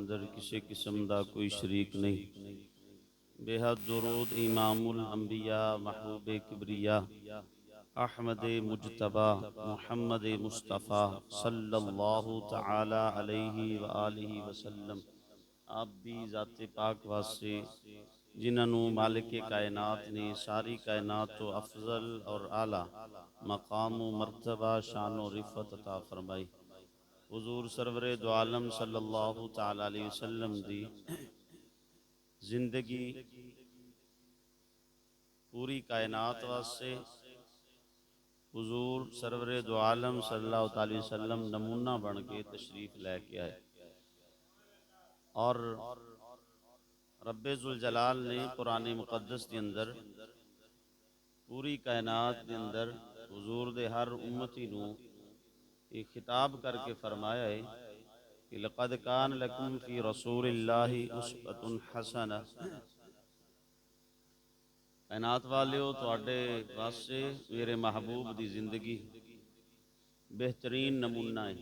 अंदर किसी किस्म का कोई शरीक नहीं। बेहद दुरूद इमामुल अंबिया महबूब किबरिया अहमद मुजतबा मुहम्मद मुस्तफ़ा सल्लल्लाहु तआला अलैहि व आलिहि वसल्लम आप भी ज़ाते पाक वास्ते जिन्होंने मालिक कायनात ने सारी कायनात तो अफजल और आला मकाम मरतबा शान व रिफ़त अता फरमाई। हुजूर सरवरे दो आलम सल्लल्लाहु तआला अलैहि वसल्लम दी जिंदगी पूरी कायनात वास्ते हुजूर सरवरे दो आलम सल्लल्लाहु अलैहि वसल्लम नमूना बन के तशरीफ़ लैके आए और रब्बे जुल जलाल ने कुरान मुक़द्दस के अंदर पूरी कायनात के अंदर हुजूर दे हर उम्मती नूं एक खिताब करके फरमाया है कि लक़द कान लकुम फ़ी रसूलिल्लाहि उस्वतुन हसना। कायनात वालियो तुहाडे वास्ते मेरे महबूब दी जिंदगी बेहतरीन नमूना है।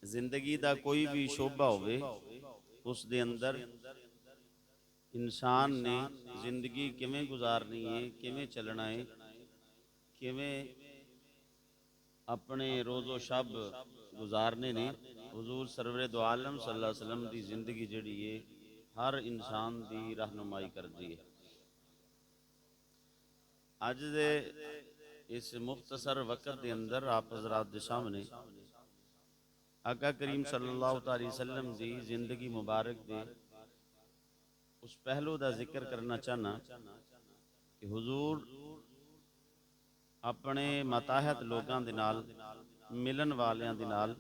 जिंदगी का कोई भी शोभा होवे उस दे अंदर इंसान ने जिंदगी किवें गुजारनी है, किवें चलना है, किवें अपने रोज़ो शब गुजारने ने। हुजूर सरवरे दो आलम सल्लल्लाहु अलैहि वसल्लम की जिंदगी जिहड़ी है हर इंसान की रहनुमाई करती है। अज दे इस मुख्तसर वक़्त के अंदर आप हज़रात के सामने आका करीम सल्लल्लाहु अलैहि वसल्लम की जिंदगी मुबारक दे उस पहलू का जिक्र करना चाहना कि हुजूर अपने मताहत लोगों के नाल मिलन वालियां दे नाल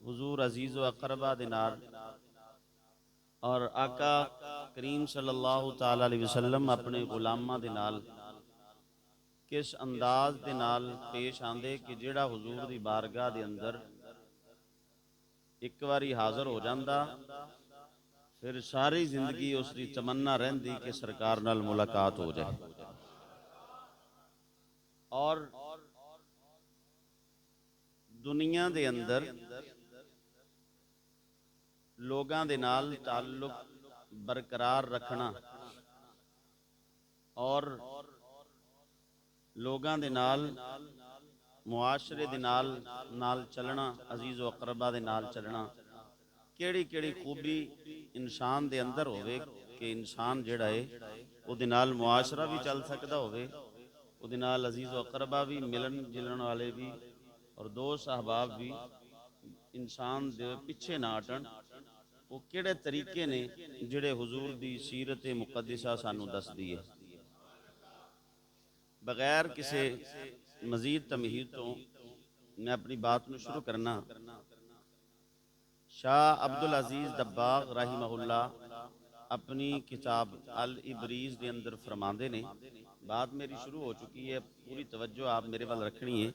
हुजूर अजीज़ व अकरबा दे नाल और आका करीम सल्लल्लाहु तआला अलैहि वसल्लम अपने गुलामां दे नाल किस अंदाज दे नाल पेश आंदे कि जिहड़ा हुजूर दी बारगाह दे अंदर एक बारी हाज़र हो जाता फिर सारी जिंदगी उसकी तमन्ना रहिंदी कि सरकार नाल मुलाकात हो जाए। और दुनिया दे अंदर लोगां दे नाल ताल्लुक बरकरार रखना और लोगां दे नाल मुआशरे दे नाल चलना, अजीज़ व अकरबा दे नाल चलना, केड़ी केड़ी खूबी इंसान दे अंदर होवे कि इंसान जिहड़ा है उहदे नाल मुआशरा भी चल सकदा होवे, उहदे नाल अजीज़ व अकरबा भी मिलन जुलन वाले भी और दोस्त अहबाब भी इंसान दे पिछे ना हटन। वो किहड़े तरीके ने जिहड़े हुजूर दी सीरत मुकद्दसा सानू दसदी है। बगैर किसी मजीद तमहीद तो मैं अपनी बात में शुरू करना। शाह अब्दुल अजीज़ दब्बाग रहिमहुल्लाह अपनी किताब अल इबरीज़ के अंदर फरमाते ने, बात मेरी शुरू हो चुकी है, पूरी तवज्जो आप मेरे वाल रखनी है।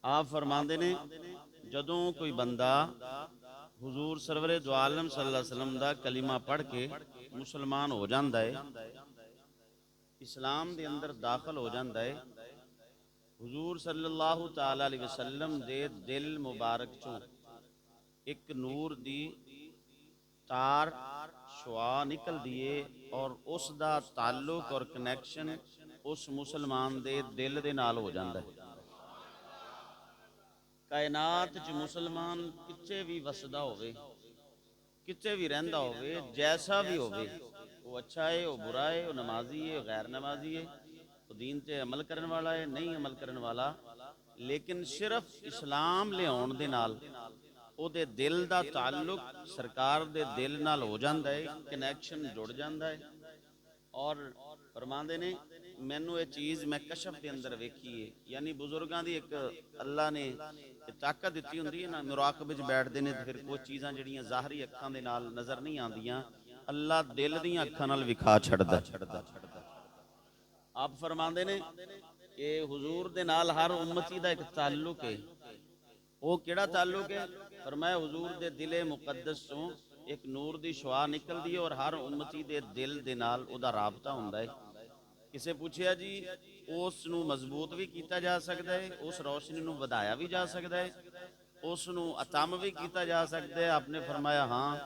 आप फरमाते ने जदों कोई बंदा हुजूर सरवरे दो आलम सल्लल्लाहु अलैहि वसल्लम दा कलीमा पढ़ के मुसलमान हो जाता है, इस्लाम दे अंदर दाखिल हो जाता है, हुजूर सल्लल्लाहु तआला अलैहि वसल्लम दे दिल मुबारक चों एक नूर दी तार शुआ निकल दिए और उस दा ताल्लुक और कनैक्शन उस मुसलमान दे दिल दे नाल हो जाता है। कायनात च मुसलमान किथे भी वसदा होवे, किथे भी रहिंदा होवे, जैसा भी होवे, वो अच्छा है, वो बुरा है, वो नमाजी है, गैर नमाजी है, वो दीन ते अमल करने वाला है, नहीं अमल करने वाला, लेकिन सिर्फ इस्लाम लियाउण दे नाल ਉਹਦੇ दिल का ताल्लुक सरकार दे दिल नाल हो जाता है, कनैक्शन जुड़ जाता है। और फरमाते ने मैनू ये चीज़ मैं कशफ के अंदर वेखी है, यानी बुजुर्गों की एक अल्लाह ने ताकत दी होंगी है ना, मुराकबे च बैठते हैं तो फिर कुछ चीज़ां जिहड़ियां ज़ाहरी अखां दे नाल नज़र नहीं आंदियां, अल्लाह दिल दीयां अखां नाल विखा छड़दा। आप फरमाते ने कि हुजूर दे नाल हर उम्मती का एक ताल्लुक है। वो किहड़ा ताल्लुक है? फरमाया हुजूर दे दिले मुकद्दस चों एक नूर दी शुआ निकलदी है और हर उम्मती दे दिल दे नाल उहदा राबता हुंदा है। किसे पूछया जी उस नूं मजबूत भी किया जा सकता है, उस रोशनी नूं वधाया भी जा सकता है, ਉਸ ਨੂੰ ਅਤਮ ਵੀ ਕੀਤਾ ਜਾ ਸਕਦਾ ਹੈ। ਆਪਨੇ ਫਰਮਾਇਆ ਹਾਂ।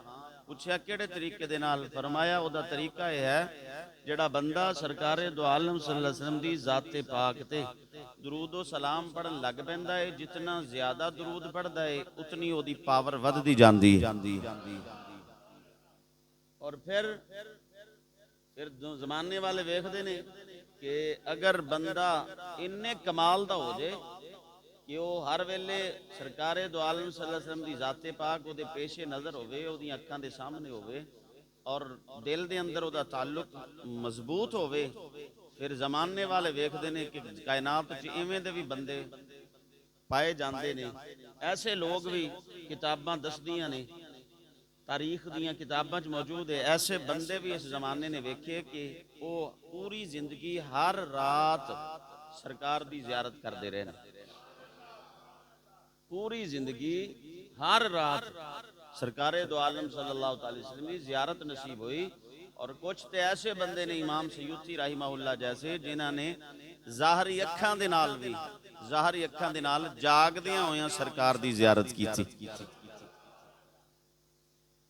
ਪੁੱਛਿਆ ਕਿਹੜੇ ਤਰੀਕੇ ਦੇ ਨਾਲ? ਫਰਮਾਇਆ ਉਹਦਾ ਤਰੀਕਾ ਇਹ ਹੈ, ਜਿਹੜਾ ਬੰਦਾ ਸਰਕਾਰੇ ਦੋ ਆਲਮ ਸੱਲੱਲਾਹੁ ਅਲੈਹਿ ਵਸੱਲਮ ਦੀ ਜ਼ਾਤੇ ਪਾਕ ਤੇ ਦਰੂਦ ਸਲਾਮ ਪੜਨ ਲੱਗ ਪੈਂਦਾ ਹੈ, ਜਿਤਨਾ ਜ਼ਿਆਦਾ ਦਰੂਦ ਪੜਦਾ ਹੈ ਉਤਨੀ ਉਹਦੀ ਪਾਵਰ ਵੱਧਦੀ ਜਾਂਦੀ ਹੈ। ਔਰ ਫਿਰ ਜ਼ਮਾਨੇ ਵਾਲੇ ਵੇਖਦੇ ਨੇ ਕਿ ਅਗਰ ਬੰਦਾ ਇੰਨੇ ਕਮਾਲ ਦਾ ਹੋ ਜਾਏ ਕਿ ਉਹ ਹਰ ਵੇਲੇ ਸਰਕਾਰੇ ਦੋ ਆਲਮ ਸੱਲੱਲਾਹੁ ਅਲੈਹਿ ਵਸੱਲਮ ਦੀ ਜ਼ਾਤੇ ਪਾਕ ਉਹਦੇ ਪੇਸ਼ੇ ਨਜ਼ਰ ਹੋਵੇ, ਉਹਦੀਆਂ ਅੱਖਾਂ ਦੇ ਸਾਹਮਣੇ ਹੋਵੇ ਔਰ ਦਿਲ ਦੇ ਅੰਦਰ ਉਹਦਾ ਤਾਲੁਕ ਮਜ਼ਬੂਤ ਹੋਵੇ, ਫਿਰ ਜ਼ਮਾਨੇ ਵਾਲੇ ਵੇਖਦੇ ਨੇ ਕਿ ਕਾਇਨਾਤ 'ਚ ਇਵੇਂ ਦੇ ਵੀ ਬੰਦੇ ਪਾਏ ਜਾਂਦੇ ਨੇ। ਐਸੇ ਲੋਕ ਵੀ ਕਿਤਾਬਾਂ ਦੱਸਦੀਆਂ ਨੇ, ਤਾਰੀਖ ਦੀਆਂ ਕਿਤਾਬਾਂ 'ਚ ਮੌਜੂਦ ਹੈ। ਐਸੇ ਬੰਦੇ ਵੀ ਇਸ ਜ਼ਮਾਨੇ ਨੇ ਵੇਖੇ ਕਿ ਉਹ ਪੂਰੀ ਜ਼ਿੰਦਗੀ ਹਰ ਰਾਤ ਸਰਕਾਰ ਦੀ ਜ਼ਿਆਰਤ ਕਰਦੇ ਰਹੇ ਨੇ। पूरी जिंदगी हर रात सरकारे दो आलम सल्लल्लाहु अलैहि वसल्लम की ज़ियारत नसीब हुई। और कुछ तो ऐसे बंदे ने इमाम सयूती राहिमहुल्लाह जैसे जिन्होंने ज़ाहरी अखां दे नाल भी ज़ाहरी अखां दे नाल जागदियां होइयां सरकार दी ज़ियारत कीती।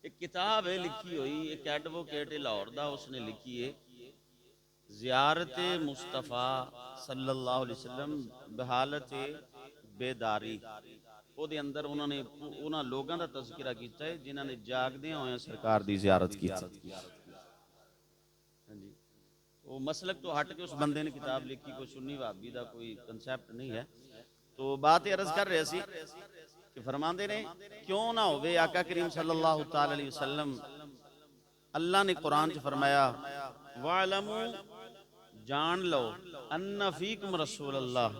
एक किताब है लिखी हुई, एक एडवोकेट लाहौर दा उसने लिखी है, ज़ियारत मुस्तफ़ा सल्लल्लाहु अलैहि वसल्लम बहालत बेदारी। ਉਹਦੇ ਅੰਦਰ ਉਹਨਾਂ ਨੇ ਉਹਨਾਂ ਲੋਕਾਂ ਦਾ ਤਜ਼ਕਿਰਾ ਕੀਤਾ ਹੈ ਜਿਨ੍ਹਾਂ ਨੇ ਜਾਗਦਿਆਂ ਹੋਇਆਂ ਸਰਕਾਰ ਦੀ ਜ਼ਿਆਰਤ ਕੀਤੀ। ਹਾਂਜੀ, ਉਹ ਮਸਲਕ ਤੋਂ ਹਟ ਕੇ ਉਸ ਬੰਦੇ ਨੇ ਕਿਤਾਬ ਲਿਖੀ, ਕੋਈ ਸੁन्नी ਵਹਾਬੀ ਦਾ ਕੋਈ ਕਨਸੈਪਟ ਨਹੀਂ ਹੈ। तो बात अर्ज कर रहे सी कि फरमाते ने क्यों ना होवे आका करीम सल्लल्लाहु तआला अलैहि वसल्लम, अल्लाह ने कुरान च फरमाया वालमू, जान लो अन्ना फीकुम रसूल अल्लाह,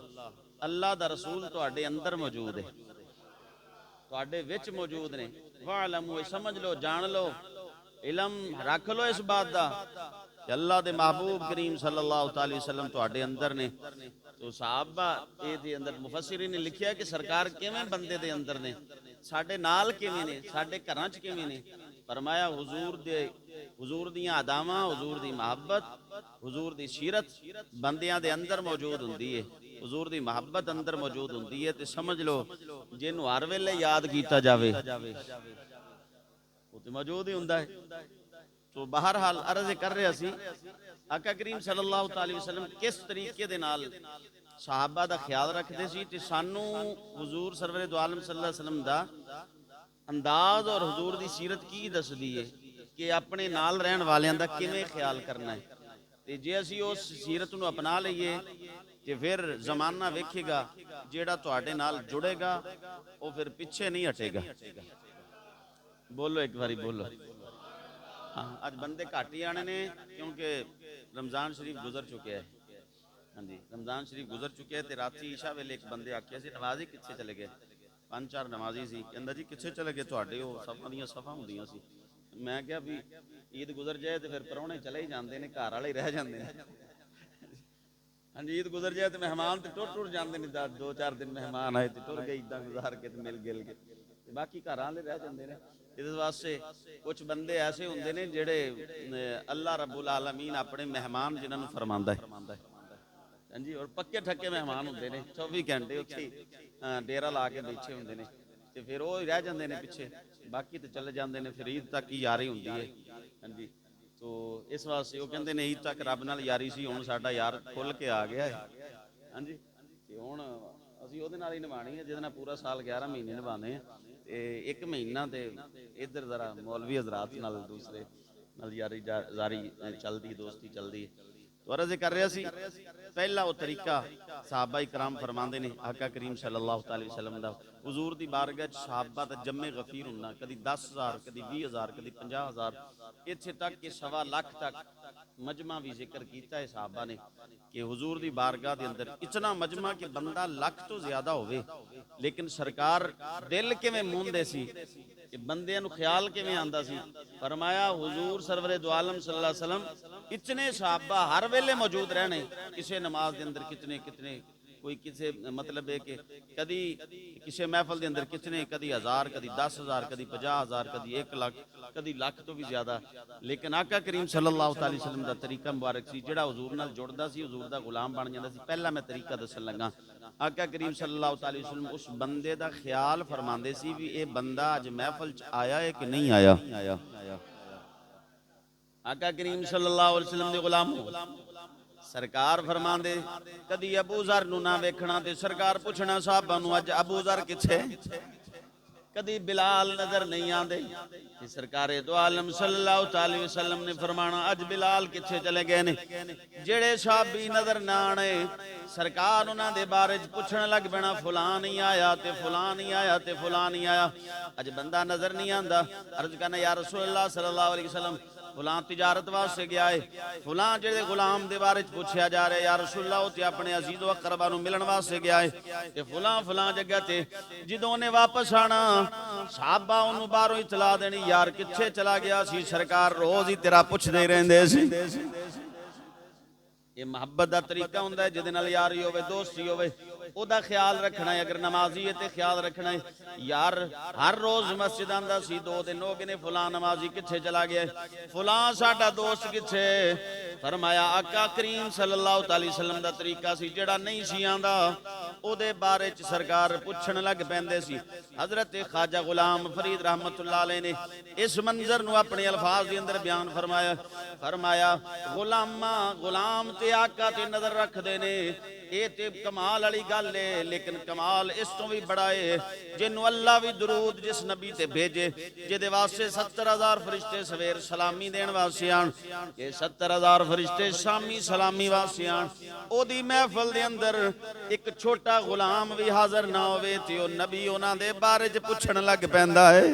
अल्लाह दा रसूल तुहाडे अंदर मौजूद है, तुहाडे विच मौजूद ने। वालमू, समझ लो, जान लो, इलम रख लो इस बात दा कि अल्लाह दे महबूब करीम सल्लल्लाहु तआला अलैहि वसल्लम तुहाडे अंदर ने। तो साहबा ये अंदर मुफस्सिरीन ने लिखिया कि सरकार किवें बंदे दे अंदर ने, साडे नाल किवें ने, साडे घरां च किवें ने। फरमाया हुजूर दियां अदावां, हुजूर दी मुहब्बत, हुजूर दी सीरत बंदियां दे अंदर मौजूद हुंदी है, हुजूर दी मुहब्बत अंदर मौजूद हुंदी है। ते समझ लो जिन्हों हर वेले याद कीता जावे वो ते मौजूद ही हुंदा है। तो बहरहाल अर्ज कर रहे सी आका करीम सल्लल्लाहु अलैहि वसल्लम किस तरीके दे नाल साहबा दा ख्याल रखते सी ते सानू हुजूर सरवरे दो आलम सल्लल्लाहु अलैहि वसल्लम दा अंदाज और हुजूर दी सीरत की दसदी है कि अपने नाल रहन वालियां दा किवें ख्याल करना है। ते जे असी उस सीरत नू अपना लईए ते फिर जमाना वेखेगा जेड़ा तुहाडे नाल जुड़ेगा वो फिर पीछे नहीं हटेगा। बोलो एक बारी बोलो। हाँ, अज बंदे घट ही आने ने क्योंकि रमज़ान शरीफ गुजर चुके हैं। हाँ जी, रमज़ान शरीफ गुजर चुके हैं। तो राती ईशा वेले एक बंदे आखिया सी नमाजी कित्थे चले गए, 5-4 नमाजी सी, कहंदा जी कित्थे चले गए, तुहाडे वो सफां दियां सफां हुंदियां सी। मैं कहा भी ईद गुजर जाए तो फिर परौने चले ही जाते हैं, घर वाले ही रह जाते हैं। हाँ जी, ईद गुजर जाए तो मेहमान तो टुर जाते हैं, 2-4 दिन मेहमान आए तो टुर गए, ईदा गुजार के मिल गिल के, बाकी घर वाले रह जाते हैं। इस वास्ते कुछ बंदे ऐसे होंगे ने जेड़े अल्लाह रब्बुल आलमीन अपने मेहमान जिन्होंने फरमांदा है। हाँ जी, और पक्के ठक्के मेहमान होंगे ने, 24 घंटे उत्थे डेरा ला के बैठे होंगे ने, तो फिर वो रह जाते हैं पिछे, बाकी तो चले जाते हैं। फिर ईद तक ही यारी होंगी है। हाँ जी, तो इस वास्ते वो कहते हैं ईद तक रब नाल यारी सी, हुण साडा यार खुल के आ गया है। हाँ जी, तो हुण असीं उहदे नाल ही निभानी है जिहदे नाल पूरा साल 11 महीने निभाने हैं। एक महीना तो इधर जरा मौलवी हजरात नाल दूसरे नाल यारी जारी चलती, दोस्ती चलती। तो अर्ज कर रहा सी पहला वो तरीका साहबा इकराम फरमाते ने आका करीम सल्लल्लाहु अलैहि वसल्लम दा हुजूर दी बारगाह च साहबा दा जम्मे गफीर होना, कदी 10,000 कदी 20,000 कदी 50,000, इत्थे तक कि 1.25 लाख तक मजमा भी जिक्र किया है साहबा ने कि हुजूर दी बारगाह दे अंदर इतना मजमा कि बंदा लख तो ज्यादा होवे, लेकिन सरकार दिल किवें मूंदे सी कि बंदियां नूं ख्याल किवें आंदा सी। फरमाया हुजूर सरवरे दो आलम सल्लल्लाहु अलैहि वसल्लम इतने साहबा हर वेले मौजूद रहने, किसी नमाज के अंदर कितने कितने कोई किसी मतलब है कि कदी किसी महफल के अंदर कितने, कदी 1000, कदी 10,000, कदी 50,000, कदी 1 लाख, कदी लाख तो भी ज्यादा। लेकिन आका करीम सल्लल्लाहु अलैहि वसल्लम का तरीका मुबारक सी, जिहड़ा हुजूर नाल जुड़दा सी हुजूर दा गुलाम बन जांदा सी। पहला मैं तरीका दसन लगा, आका करीम सल्लल्लाहु अलैहि वसल्लम उस बंदे का ख्याल फरमांदे सी भी ये बंदा अज महफल च आया है कि नहीं आया। आका करीम सल्लल्लाहु अलैहि वसल्लम दे गुलाम सरकार फरमांदे कदी अबू ज़र नूं ना वेखना ते सरकार पुछना साहबां नूं अज अबू ज़र किथे, कदी बिलाल नजर नहीं आते। सरकारे दो आलम सल्लल्लाहु अलैहि वसल्लम ने फरमाना अज बिलाल किथे चले गए ने। जेड़े साहबी नजर ना आने सरकार उन्हां दे बारे च पुछण लग पैना, फलां नहीं आया ते फलां नहीं आया ते फलां नहीं आया। अज बंदा नजर नहीं आंदा, अर्ज करना या रसूलल्लाह सल्लल्लाहु अलैहि वसल्लम फलां तिजारत वास्ते गया है, फलां जेड़े गुलाम दे बारे च पूछया जा रहा है या रसूलल्लाह ते अपने अजीज़ व अकरबा नूं मिलण वास्ते गया है ते फलां फलां जगह ते। जदों ने वापस आना साहबा उन्होंने बाहरों इतला देनी यार किथे चला गया सी, सरकार रोज ही तेरा पुछदे रहिंदे सी। ये मुहब्बत का तरीका हुंदा है, जिहदे नाल यारी होवे दोस्ती होवे ओदा ख्याल रखना है। अगर नमाजी है तो ख्याल रखना है यार हर रोज मस्जिद आंदा सी, 2 दिन हो गए ने फलां नमाजी किथे चला गया, फलां साडा दोस्त किथे। फरमाया आका करीम सल्लल्लाहु अलैहि वसल्लम दा तरीका सी, जेड़ा नहीं सी आंदा ओदे बारे च सरकार पुछण लग पैंदे सी। हजरत ख्वाजा गुलाम फरीद रहमतुल्लाह अलैह ने इस मंजर नूं अपने अल्फाज दे अंदर बयान फरमाया। फरमाया गुलामा गुलाम ते आका ते नजर रखदे ने, ये ते कमाल वाली गल है। लेकिन कमाल इस तो भी बड़ा है जिन्हों अल्लाह भी दरूद जिस नबी ते भेजे जिहदे वास्ते 70,000 फरिश्ते सवेर सलामी देण वास्ते आन, ये 70,000 फरिश्ते शामी सलामी वास्ते आन। ओदी महफिल दे अंदर एक छोटा गुलाम भी हाजिर ना होवे ते ओ नबी उन्हां दे बारे च पुछण लग पैंदा है।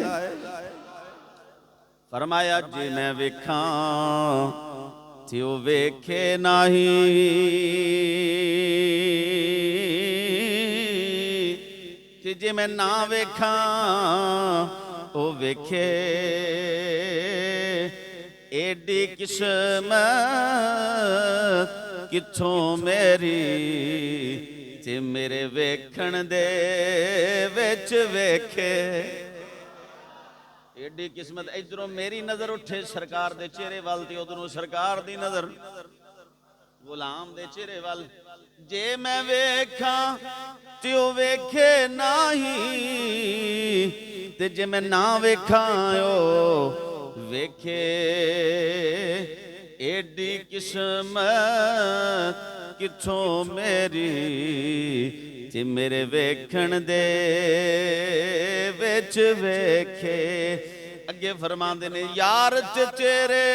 फरमाया जे मैं वेखां ते ओ वेखे नहीं, ते जे मैं ना वेखा ओ वेखे। एडी किस्मत किथों मेरी ते मेरे वेखण दे विच वेखे। एडी किस्मत इधरों मेरी नजर उठे सरकार दे चेहरे वाल ते उधरों सरकार दी नजर गुलाम दे चेहरे वाल। जे मैं वेखा ते ओ वेखे नहीं, ते जे मैं ना वेखा ओ वेखे। एडी किस्मत किथों मेरी ते मेरे वेखण दे विच वेखे। अगे फरमांदे ने यार ते तेरे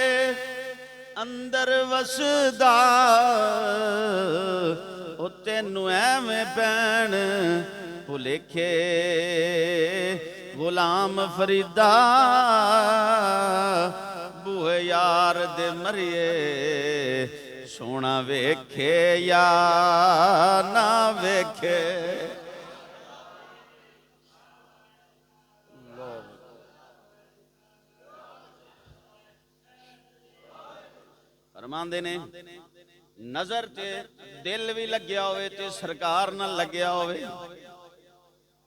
अंदर वसदा ओ तेनू एवें पैण भुलेखे। गुलाम फरीदा बूहे यार दे मरिए सोना वेखे या ना वेखे। फरमांदे ने नजर ते दिल भी लग्या होवे ते सरकार नाल लग्या होवे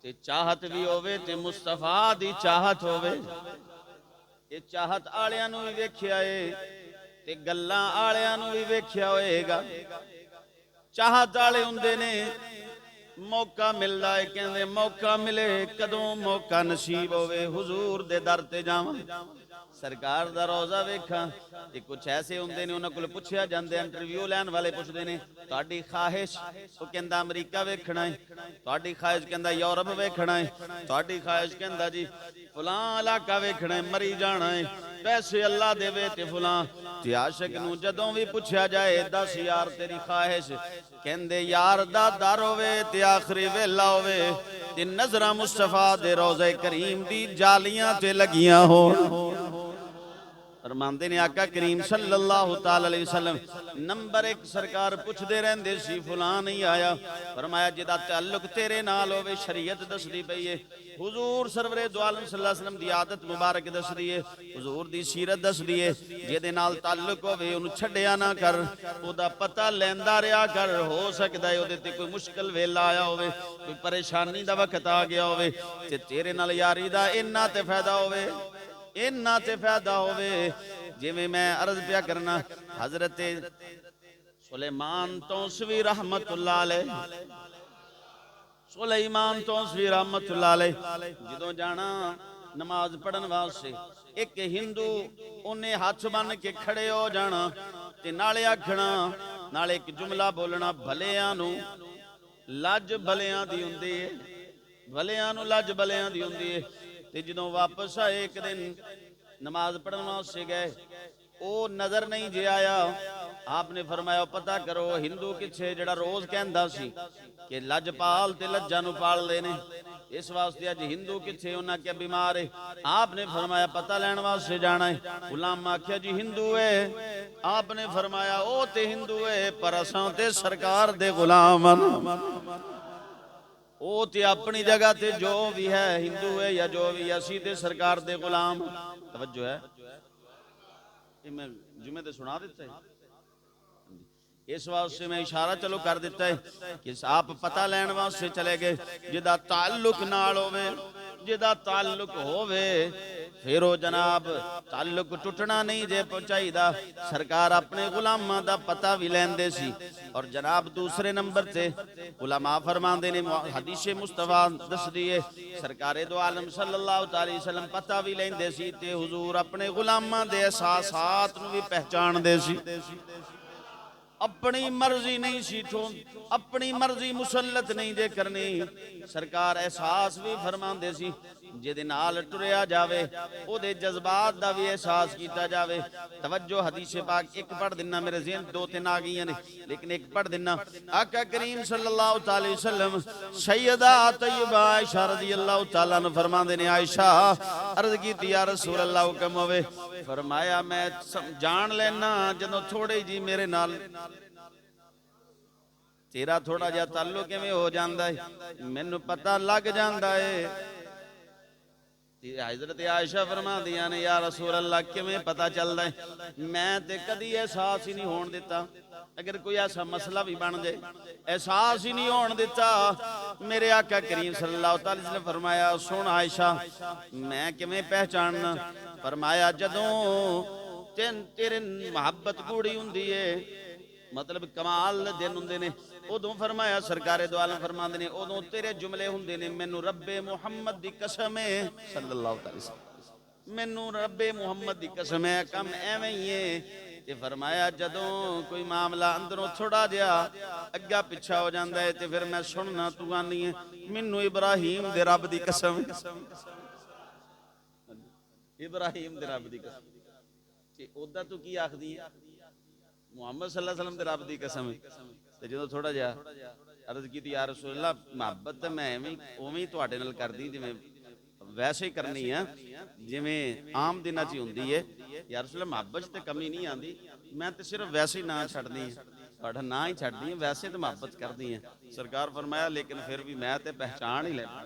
ते चाहत भी होवे ते मुस्तफा दी चाहत होवे। ये चाहत आलियां नूं भी वेख्या है ते गल्लां आलियां नूं भी वेख्या होएगा। चाहत आले हुंदे ने मौका मिलदा है, कहंदे मौका मिले कदों मौका नसीब होवे हुजूर दे दर ते जावां सरकार दा रोज़ा वेखा। ते कुछ ऐसे हुंदे ने उन्हां कोल पुछया जांदा इंटरव्यू लैण वाले पुछदे ने तुहाडी ख्वाहिश, वो कहंदा अमरीका वेखना है, तुहाडी ख्वाहिश कहंदा यूरोप वेखना है, तुहाडी ख्वाहिश कहंदा जी फलां इलाका वेखना है, मरी जाना है, पैसे अल्लाह देवे ते फलां। ते आशिक नूं जदों भी पुछया जाए 10 यार तेरी ख्वाहिश, कहंदे यार दा दर होवे ते आखिरी वेला होवे ते नजरा मुस्तफा दे रोज़े करीम दी जालियां ते लगियां होण। फरमांदे ने आका करीम सल्लल्लाहु ताला अलैहि वसल्लम नंबर 1 सरकार पुछदे रहंदे सी फलां नहीं आया। फरमाया जिदा ताल्लुक तेरे नाल होवे शरीयत दसदी पई है, हुजूर सरवरे दो आलम सल्लल्लाहु अलैहि वसल्लम दी आदत मुबारक दसदी है, हुजूर दी सीरत दसदी है, जिहदे नाल ताल्लुक होवे ओनू छड्डिया ना कर, ओदा पता लैंदा रहा कर। हो सकदा है ओदे ते कोई मुश्किल वेला आया होवे, कोई परेशानी दा वक्त आ गया होवे, ते तेरे नाल यारी दा इन्ना ते फायदा होवे, इन्ना ते फायदा होवे। जिवें मैं अर्ज पिया करना, हजरत सुलेमान तौसवी रहमतुल्लाह अलैह, सुलेमान तौसवी रहमतुल्लाह अलैह जदों जाना नमाज पढ़न वास्ते, एक हिंदू उन्हें हाथ बन के खड़े हो जाना ते नाले आखना, नाले एक जुमला बोलना, भलेआं नू लज भलेआं दी हुंदी है, भलेआं नू लज भलेआं दी हुंदी है। ते जदों वापस आए एक दिन नमाज पढ़न वास्ते गए, ओ नजर नहीं जे आया। आपने फरमाया पता करो हिंदू किथे जड़ा रोज कहंदा सी कि लजपाल ते लज्जा नू पालदे ने, इस वास्ते अज हिंदू किथे, उन्हां क्या बीमार है। आपने फरमाया पता लैण वास्ते जाना है। गुलाम आख्या जी हिंदू है। आपने फरमाया ओ ते हिंदू है पर असां ते सरकार दे गुलाम हन। ओ ते अपनी जगह ते जो भी है हिंदू है या जो भी, असी ते सरकार दे गुलाम। तवज्जो है, ये मैं जुमे ते सुना देता है, इस वास्ते मैं इशारा चलो कर देता है कि आप पता लैण वास्ते चले गए। जिदा ताल्लुक नाल होवे, जिदा ताल्लुक होवे फिर वो जनाब ताल्लुक टुटना नहीं जे चाहिदा। सरकार अपने गुलामां दा पता भी लैंदे सी। और जनाब दूसरे नंबर ते उलमा फरमांदे ने, हदीस मुस्तफा दसदी है, सरकारे दो आलम सल्लल्लाहु अलैहि वसल्लम पता भी लैंदे सी ते हुजूर अपने गुलामां दे एहसासात नूं भी पहचानदे सी। अपनी मर्जी नहीं सी अपनी मर्जी मुसल्लत नहीं जे करनी, सरकार एहसास भी फरमांदे सी, जिहदे नाल टुरिया जावे ओदे जज्बात दा भी एहसास कीता जावे। तवज्जो हदीस पाक एक पढ़ दिना, मेरे ज़हन दो तीन आ गई ने लेकिन एक पढ़ दिना। आका करीम सल्लल्लाहु अलैहि वसल्लम सैयदा तैयबा आयशा रज़ियल्लाहु तआला अन्हा फरमांदे ने, आयशा अर्ज कीती या रसूल अल्लाह हुक्म होवे। फरमाया मैं जान लेना जदों थोड़े जी मेरे नाल तेरा थोड़ा जिहा ताल्लुक किवें हो जांदा है, मैनू पता लग जांदा है। हज़रत आयशा फरमांदियां ने, या रसूल अल्लाह किवें पता चलदा है? मैं ते कदी एहसास ही नहीं होण दिता, अगर कोई ऐसा मसला भी बन जाए एहसास ही नहीं होण दिता। मेरे आका करीम सल्लल्लाहु अलैहि वसल्लम फरमाया सुन आयशा मैं किवें पहचानना? फरमाया जदों तेरे मुहब्बत पूरी हुंदी है, मतलब कमाल दिन हुंदे ने, उदों फरमाया सरकारे दो आलम फरमांदे ने, उदों तेरे जुमले हुंदे ने, मैनू रब्बे मुहम्मद दी कसम है सल्लल्लाहु अलैहि वसल्लम, मैनू रब्बे मुहम्मद दी कसम है कम एवें ही है। ते फरमाया जदों कोई मामला अंदरों थोड़ा जिहा अग्गा पिछा हो जाता है तो फिर मैं सुनना, तू आनी है मैनू इब्राहिम दे रब दी कसम, इब्राहिम दे रब दी कसम, ओदा तू की आखदी है मुहम्मद सल्लल्लाहु अलैहि वसल्लम दे रब दी कसम। ते जदों थोड़ा जिहा अर्ज कीती या रसूल अल्लाह मुहब्बत मैं उवें ही तुहाडे नाल करदी जिवें वैसे ही करनी है जिवें आम दिनां च हुंदी है। या रसूल अल्लाह मुहब्बत ते कमी नहीं आंदी, मैं तो सिर्फ वैसे ही ना छड्डनी है, तुहाडा ना ही छड्डनी है, वैसे तो मुहब्बत करदी है। सरकार फरमाया लेकिन फिर भी मैं तो पहचान ही लेना,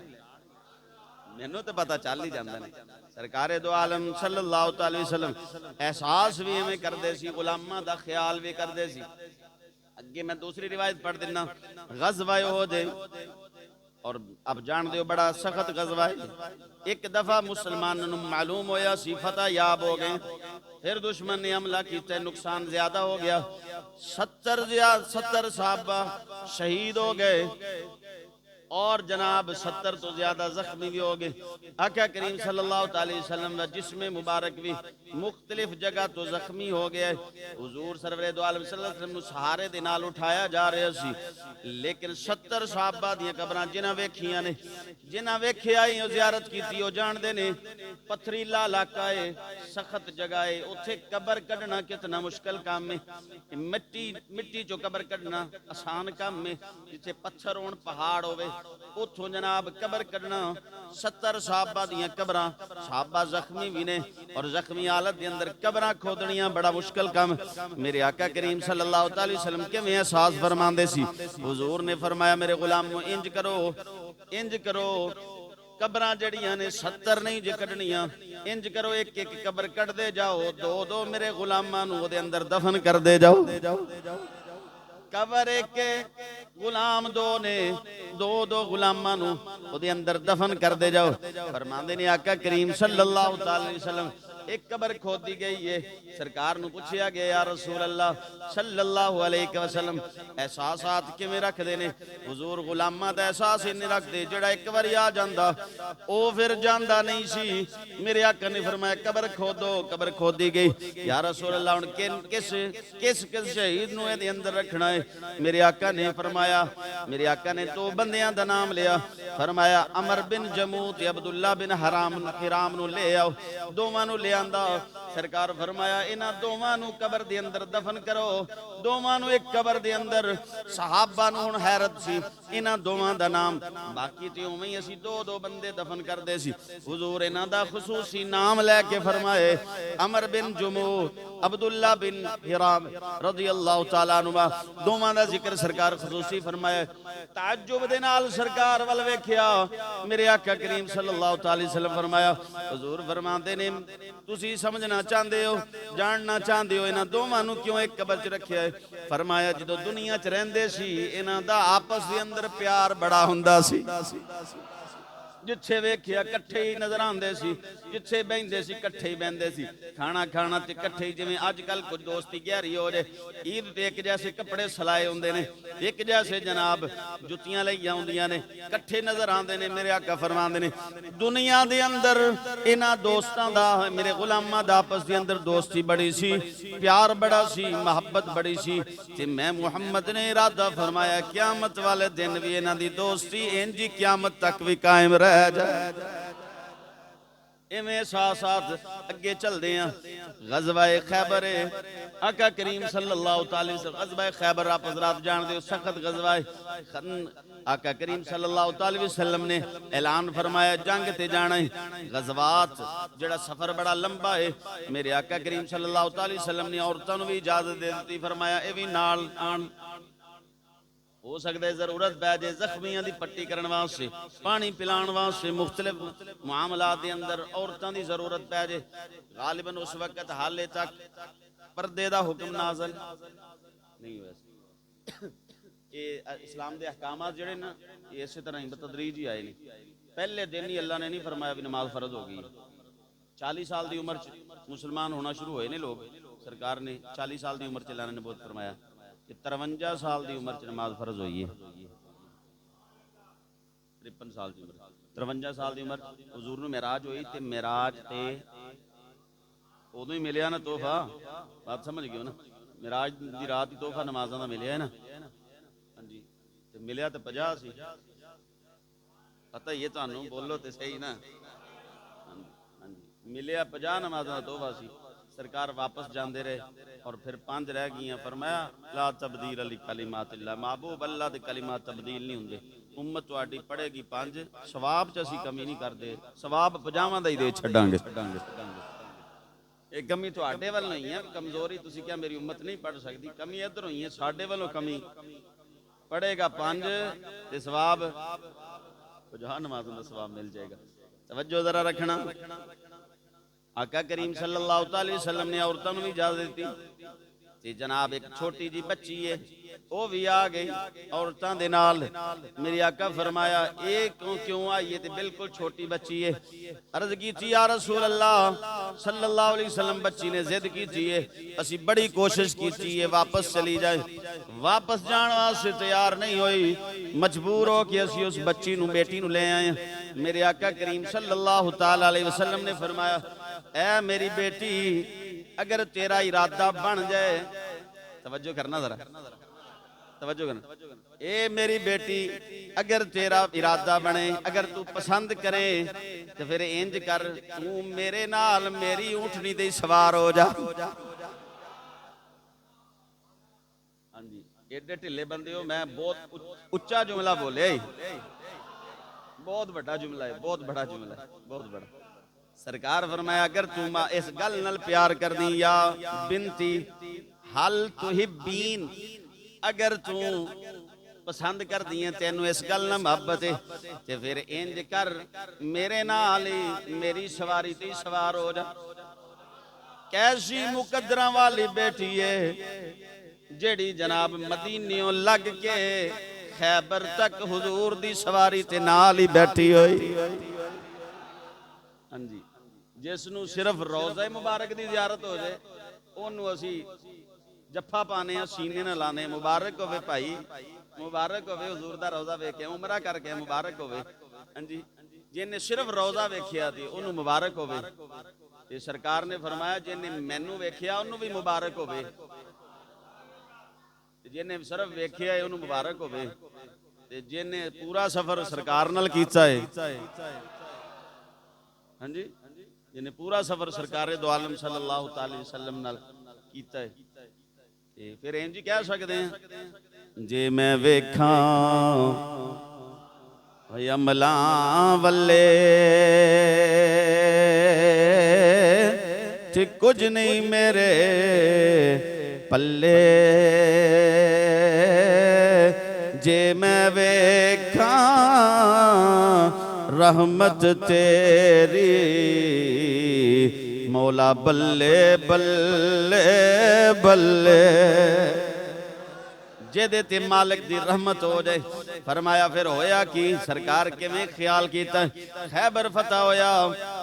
मैनू तो पता चल ही जांदा ने। सरकारे दो आलम सल्लल्लाहु अलैहि वसल्लम एहसास भी इवें करदे सी, गुलामां दा ख्याल भी करदे सी। अगे मैं दूसरी रिवायत पढ़ देना, गज़वा उहद, और अब जान दो बड़ा सख्त गज़वा है। एक दफा मुसलमानों नूं मालूम होया सी फतह याब हो गए, फिर दुश्मन ने हमला किया, नुकसान ज्यादा हो गया, 70 साहबा शहीद हो गए और जनाब 70 तो ज्यादा जख्मी भी हो गए। आका करीम सल्लल्लाहु अलैहि वसल्लम का जिस्म मुबारक भी मुख्तलिफ जगह तो जख्मी हो गया। हुजूर सरवरे दो आलम सल्लल्लाहु अलैहि वसल्लम सहारे दे नाल उठाया जा रहा सी, लेकिन 70 साहबा दी कबरां जिन्हां वेखियां ने, जिन्हां वेखिया ही जियारत कीती, ओ जानदे ने पथरीला इलाका है, सख्त जगह है, उत्थे कबर कढ़ना कितना मुश्किल काम है। मिट्टी चो कबर कढ़ना आसान काम है। जिथे पत्थर होण, पहाड़ होवे, उथों जनाब कबर कढ़ना। 70 सहाबा दियां कबरां, सहाबा जख्मी भी ने और जख्मी हालत के अंदर कबरां खोदनियां बड़ा मुश्किल काम। मेरे आका करीम सल्लल्लाहु अलैहि वसल्लम किवें एहसास फरमांदे सी। हुजूर ने फरमाया मेरे गुलाम इंज करो, इंज करो, कबरां जड़ियां ने 70 नहीं जे कढ़नियां, इंज करो एक एक कबर कढ़दे जाओ, दो दो मेरे गुलामां नूं ओदे अंदर दफन करदे जाओ। कबर एक गुलाम दो ने, दो दो गुलामां नूं ओदे अंदर दफन करदे जाओ। फरमांदे ने आका करीम सल्लल्लाहु अलैहि वसल्लम एक कबर खोदी गई है। सरकार नूं पुछया गया या रसूल अल्लाह सल्लल्लाहु अलैहि वसल्लम एहसासात किवें रखदे ने? हुजूर गुलामां दा एहसास ही नहीं रखदे, जेड़ा एक बारी आ जांदा ओ फिर जांदा नहीं सी। मेरे आका ने फरमाया कबर खोदो, कबर खोदी गई। या रसूल अल्लाह हुण किस किस किस शहीद नूं इहदे अंदर रखना है? मेरे आका ने फरमाया, मेरे आका ने दो बंदियां दा नाम लिया। फरमाया अमर बिन जमूत ते अब्दुल्ला बिन हिराम नूं ले आओ। दोवां नूं ले आंदा। सरकार फरमाया इन्हां दोवां नूं कबर दे अंदर दफन करो। दोवां नूं एक कबर दे अंदर। सहाबा नूं हुण हैरत सी, इन्हां दोवां दा नाम, बाकी ते उवें ही असीं दो दो बंदे दफन करदे सी। हुजूर इन्हां दा खुसूसी नाम लैके फरमाए अमर बिन जमूत अब्दुल्ला बिन हिराम रज़ियल्लाहु तआला अन्हुमा, दोवां दा जिक्र सरकार खुसूसी फरमाया। ताज्जुब दे नाल सरकार वल वेखिया। मेरे आका करीम सल्लल्लाहु अलैहि वसल्लम फरमाया, हुजूर फरमांदे ने तुसी समझना चाहते हो, जानना चाहते हो इन्हां दोवां नूं क्यों एक कबर च रखिया है? फरमाया जदों दुनिया च रहिंदे सी इन्हां दा आपस दे अंदर प्यार बड़ा हुंदा सी। जिथे वेखिया कट्ठे ही नजर आंदे सी, जिथे बहिंदे सी कट्ठे ही बहिंदे सी, खाना खाना ते कट्ठे ही। जिवें अजकल कुछ दोस्ती गहरी हो जाए, ईद ते एक जैसे कपड़े सलाए हुंदे ने, एक जैसे जनाब जुत्तियां लईआं हुंदियां ने, कट्ठे नजर आंदे ने। मेरे आका फरमांदे ने दुनिया दे अंदर इन्हां दोस्तां दा, मेरे गुलामां दा आपस दे अंदर दोस्ती बड़ी सी, प्यार बड़ा सी, मुहब्बत बड़ी सी। ते मैं मुहम्मद ने इरादा फरमाया क़यामत वाले दिन भी इन्हां दी दोस्ती इंज ही क़यामत तक भी कायम रह जाए। इवें साथ साथ अगे चलते हैं। गज़वाए खैबर है, आका करीम सल्लल्लाहु अलैहि वसल्लम गज़वाए खैबर आप हज़रात जानते हो, सख्त गज़वाए। आका करीम सल्लल्लाहु अलैहि वसल्लम ने ऐलान फरमाया जंग ते जाना है। गज़वात जेड़ा सफर बड़ा लंबा है, मेरे आका करीम सल्लल्लाहु अलैहि वसल्लम ने औरतों को भी इजाजत दे दी। फरमाया ये भी नाल आन, हो सकता है जरूरत पै जाए जख्मियों की पट्टी करने वास्ते, पानी पिलाने वास्ते, मुख्तलिफ मामलात के अंदर औरतों की जरूरत पै जाए। गालिबन उस वक्त हाले तक पर्दे का हुक्म नाज़िल नहीं हुआ। ये इस्लाम के अहकामात जिहड़े ना इस तरह ही बतदरीज ही आए नहीं। पहले दिन ही अल्लाह ने नहीं फरमाया भी नमाज फर्ज हो गई। 40 साल की उम्र मुसलमान होना शुरू हुए ने लोग। सरकार ने 40 साल की उम्र च अल्लाह ने बहुत फरमाया कि 53 साल की उम्र च नमाज फर्ज हुई है। 53 साल की उम्र, 53 साल की उम्र हुजूर नूं मेराज हुई। ते मेराज ते उदों ही मिलिया ना तोहफा, बात समझ गए ना। मेराज की रात ही तोहफा नमाज़ां दा मिलिया है ना। हाँ जी, ते मिलिया तो 50 सी, पता ही है तुहानूं, बोलो तो सही ना। हाँ जी, मिलिया 50 नमाज़ां दा तोहफा सी। सरकार वापस जाते रहे और फिर 5 रह गई। फरमाया ला तब्दील अली कलिमातिल्लाह, महबूब अल्लाह दे कलिमात तब्दील नहीं होंगे। उम्मत तुहाडी पढ़ेगी 5, सवाब च असीं कमी नहीं करते, सवाब 50 दा ही दे छड्डांगे। एक कमी तुहाडे वल्लों ही है, कमजोरी तुसीं क्या मेरी उम्मत नहीं पढ़ सकती, कमी इधरों ही है, साडे वल्लों कमी। पढ़ेगा 5 ते सवाब 50 नमाज़ों का सवाब मिल जाएगा। तवज्जो जरा रखना। आका करीम सल्लल्लाहु अलैहि वसल्लम ने औरतों को भी इजाजत दी। ते जनाब एक छोटी जी बच्ची है, वो भी आ गई औरतों के नाल। मेरे आका फरमाया ये क्यों आई है? तो बिल्कुल छोटी बच्ची है। अर्ज की थी या रसूल अल्लाह सल्लल्लाहु अलैहि वसल्लम, बच्ची ने जिद की है, असी बड़ी कोशिश की है वापस चली जाए, वापस जाने वास्ते तैयार नहीं हुई, मजबूर हो कि असी उस बच्ची नूं, बेटी नूं ले आए। मेरे आका करीम सल्लल्लाहु तआला अलैहि वसल्लम ने फरमाया ऐ मेरी बेटी, अगर तेरा इरादा बन जाए, तवज्जो करना जरा, तवज्जो करना, ए मेरी बेटी अगर तेरा इरादा बने, अगर तू पसंद करे तो फिर इंज कर, तू मेरे नाल मेरी ऊँटनी ते सवार हो जा। हाँ जी, एडे ढिले बंदे हो, मैं बहुत उच्चा जुमला बोले, बहुत बड़ा जुमला है, बहुत बड़ा जुमला है, बहुत बड़ा। सरकार फरमाया अगर तू इस गल नाल प्यार कर दी, या बिनती हल तुहिब्बीन, अगर तू पसंद कर दी है, तेनू इस गल नाल मोहब्बत है, ते फिर इंज कर मेरे नाल ही मेरी सवारी ते सवार हो जा। कैसी मुकद्दरा वाली बेटी है जेड़ी जनाब मदीनियों लग के खैबर तक हुजूर दी सवारी ते नाल ही बैठी हुई। हाँ जी, जिसनू सिर्फ रोज़ा मुबारक दी ज़ियारत हो जाए ओनू असी जफ्फा पाने सीने न लाने, मुबारक होवे भाई, मुबारक होवे हुजूर दा रोज़ा वेखे, उमरा करके मुबारक होवे। हाँ जी, जिन्हें सिर्फ रोज़ा वेखिया ते ओनू मुबारक होवे। ते सरकार ने फरमाया जिन्हें मैनू वेखिया ओनू भी मुबारक होवे, जिन्हें सिर्फ वेखिया है ओनू मुबारक होवे, ते जिन्हें पूरा सफर सरकार नाल कीता है। हाँ जी, जिन्हें पूरा सफर सरकार दो आलम सल्लल्लाहु अलैहि वसल्लम नाल कीता है, ते फिर इंज कह सकते हैं जे मैं वेखां अमलां वल्ले ते कुछ नहीं मेरे पल्ले, जे मैं वेखां रहमत तेरी मौला बल्ले बल्ले बल्ले, जेदे ते मालिक दी रहमत हो जाए। फरमाया फिर होया कि सरकार किवें ख्याल कीता, खैबर फतह होया,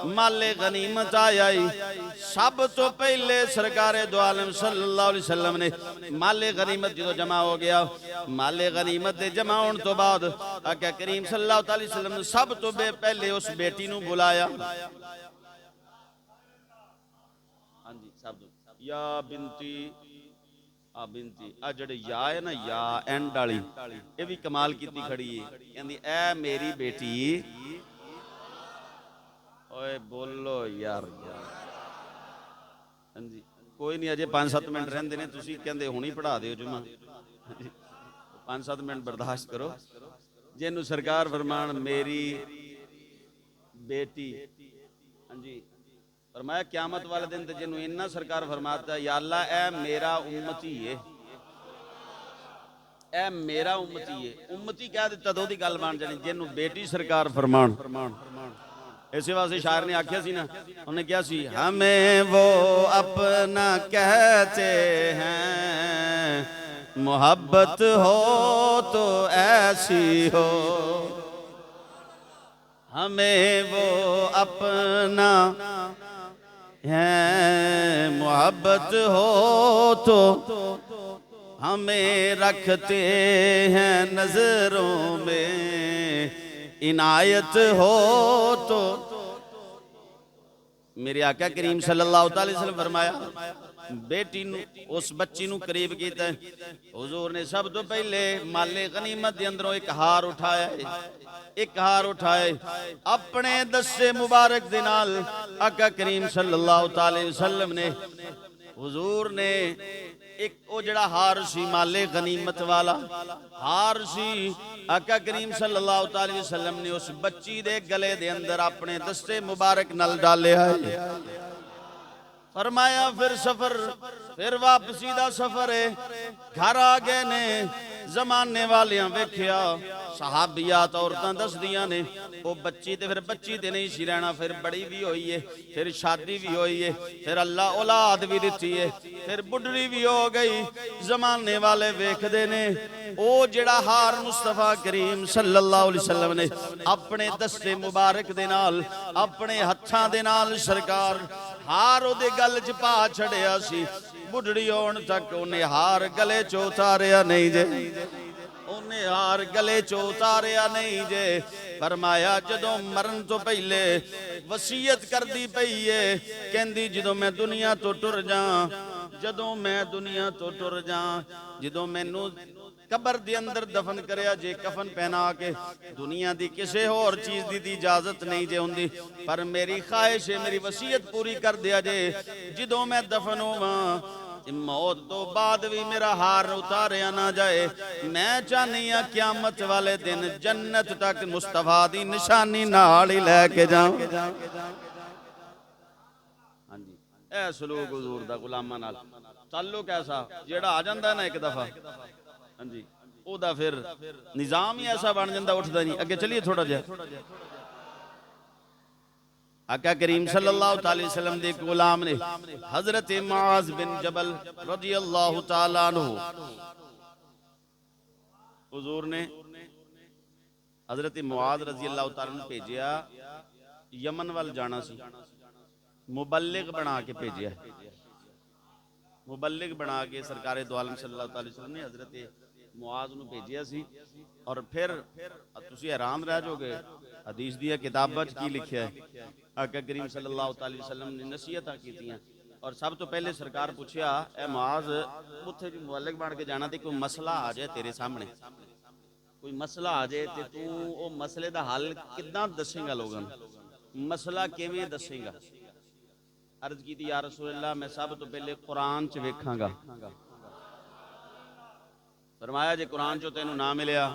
माले गनीमत आया, सब तो पहले सरकार दो आलम सल्लल्लाहु अलैहि वसल्लम ने माले गनीमत जो जमा हो गया, माले गनीमत दे जमा होने तो बाद आका करीम सल्लल्लाहु अलैहि वसल्लम ने सब तो पहले उस बेटी नू बुलाया। हाँ जी, सब या बिनती आ बिनती, आ जड़े या है ना, या एंड वाली, ये भी कमाल की खड़ी है, कहती ऐ मेरी बेटी, ओए बोलो यार, हाँ जी, कोई नहीं अजे 5-7 मिनट रहिंदे ने, तुसीं कहंदे हुणी पढ़ा दिओ जुम्मा, 5-7 मिनट बर्दाश्त करो। जिन्नू सरकार फरमान मेरी बेटी, हाँ जी, फरमाया क्यामत वाले दिन ते जिन्नू इन्ना सरकार फरमाता या अल्लाह ए मेरा उम्मती है, ए मेरा उम्मती है, उम्मती कह दिता तो दी गल बन जानी, जिन्नू बेटी सरकार फरमान। इस वास्ते शायर ने आख्या सी ना, उन्हें क्या सी, हमें वो अपना कहते हैं, मोहब्बत हो तो ऐसी हो, हमें वो अपना है, मोहब्बत हो तो हमें रखते हैं नजरों में, इनायत हो तो। मेरे आका करीम सल्लल्लाहु अलैहि वसल्लम फरमाया बेटी नू उस बच्ची नू करीब कीता, हुजूर ने सब तो पहले माले गनीमत दे अंदरों एक हार उठाया, एक हार उठाए अपने दस्से मुबारक दे नाल आका करीम सल्लल्लाहु अलैहि वसल्लम ने, हुजूर ने एक ओ जड़ा हार सी माले गनीमत वाला हार सी, आका करीम सल्लल्लाहु अलैहि वसल्लम ने उस बच्ची दे गले दे अंदर अपने दस्ते मुबारक नल डाले है। फरमाया फिर सफर, फिर वापसी दा सफर है, घर आ गए ने, जमाने वालियां वेख्या सहाबियात औरतां दसदियां ने वो बच्ची ते फिर बच्ची ते नहीं सी रहना, फिर बड़ी भी हुई है, फिर शादी भी हुई है, फिर अल्लाह औलाद भी दिती है, फिर बुढ़ी भी हो गई। जमाने वाले वेखदे ने ओ जेड़ा हार मुस्तफा करीम सल्लल्लाहु अलैहि वसल्लम ने अपने दस्ते मुबारक दे नाल अपने हत्थां दे नाल सरकार हार ओदे गल च पा छड़िया सी, बुढ़ड़ी होण तक उन्हें हार गले चो उतारिया नहीं जे, उन्हें हार गले चो उतारिया नहीं जे। फरमाया जदों मरन तो पहले वसीयत करदी पई है, कहंदी जदों मैं दुनिया तो टुर जा, जदों मैं दुनिया तो टुर जा, जदों मैनू कबर दे अंदर दफन करिया जे कफन पहना के दुनिया दी किसी होर चीज दी इजाजत नहीं जे हुंदी पर मेरी ख्वाहिश है मेरी वसीयत पूरी कर दिया जे जिदों मैं दफन होवां मौत तो बाद भी मेरा हार उतारिया ना जाए मैं चाहनी हाँ क़यामत वाले दिन जन्नत तक मुस्तफा दी निशानी नाल ही लैके जाऊं हाँ जी ए सलूक हुजूर दा गुलामां नाल ताल्लुक ऐसा जेड़ा आ जांदा ना एक दफा हाँ जी ओदा फिर निजाम ही ऐसा बन जाता उठता नहीं अगे चलिए थोड़ा जिहा आका करीम सल्लल्लाहु अलैहि वसल्लम दे गुलाम ने हजरत मुआज बिन जबल रज़ियल्लाहु ताला अन्हु हुजूर ने हजरत मुआज रज़ियल्लाहु ताला अन्हु भेजिया यमन वाल जाना सी मुबल्लिग बना के भेजिया मुबल्लिग बना के सरकारे दो आलम सल्लल्लाहु अलैहि वसल्लम ने हजरत मुआज नूं भेजिया सी और फिर तुसीं हैरान रह जाओगे हदीस दी किताबां च की लिखिया है आका करीम सल्लल्लाहु अलैहि वसल्लम ने नसीहतां कीतियां और सब तो पहले सरकार पूछया ए मुआज उत्थे जो मुबल्लिग बन के जाना ते कोई मसला आ जाए तेरे सामने कोई मसला आ जाए ते तू ओ मसले दा हल किदां दसेगा लोगों नूं मसला किवें दसेगा अर्ज की या रसूल अल्लाह मैं सब तो पहले कुरान च वेखांगा फरमाया जे कुरान चो तेनू ना मिलिया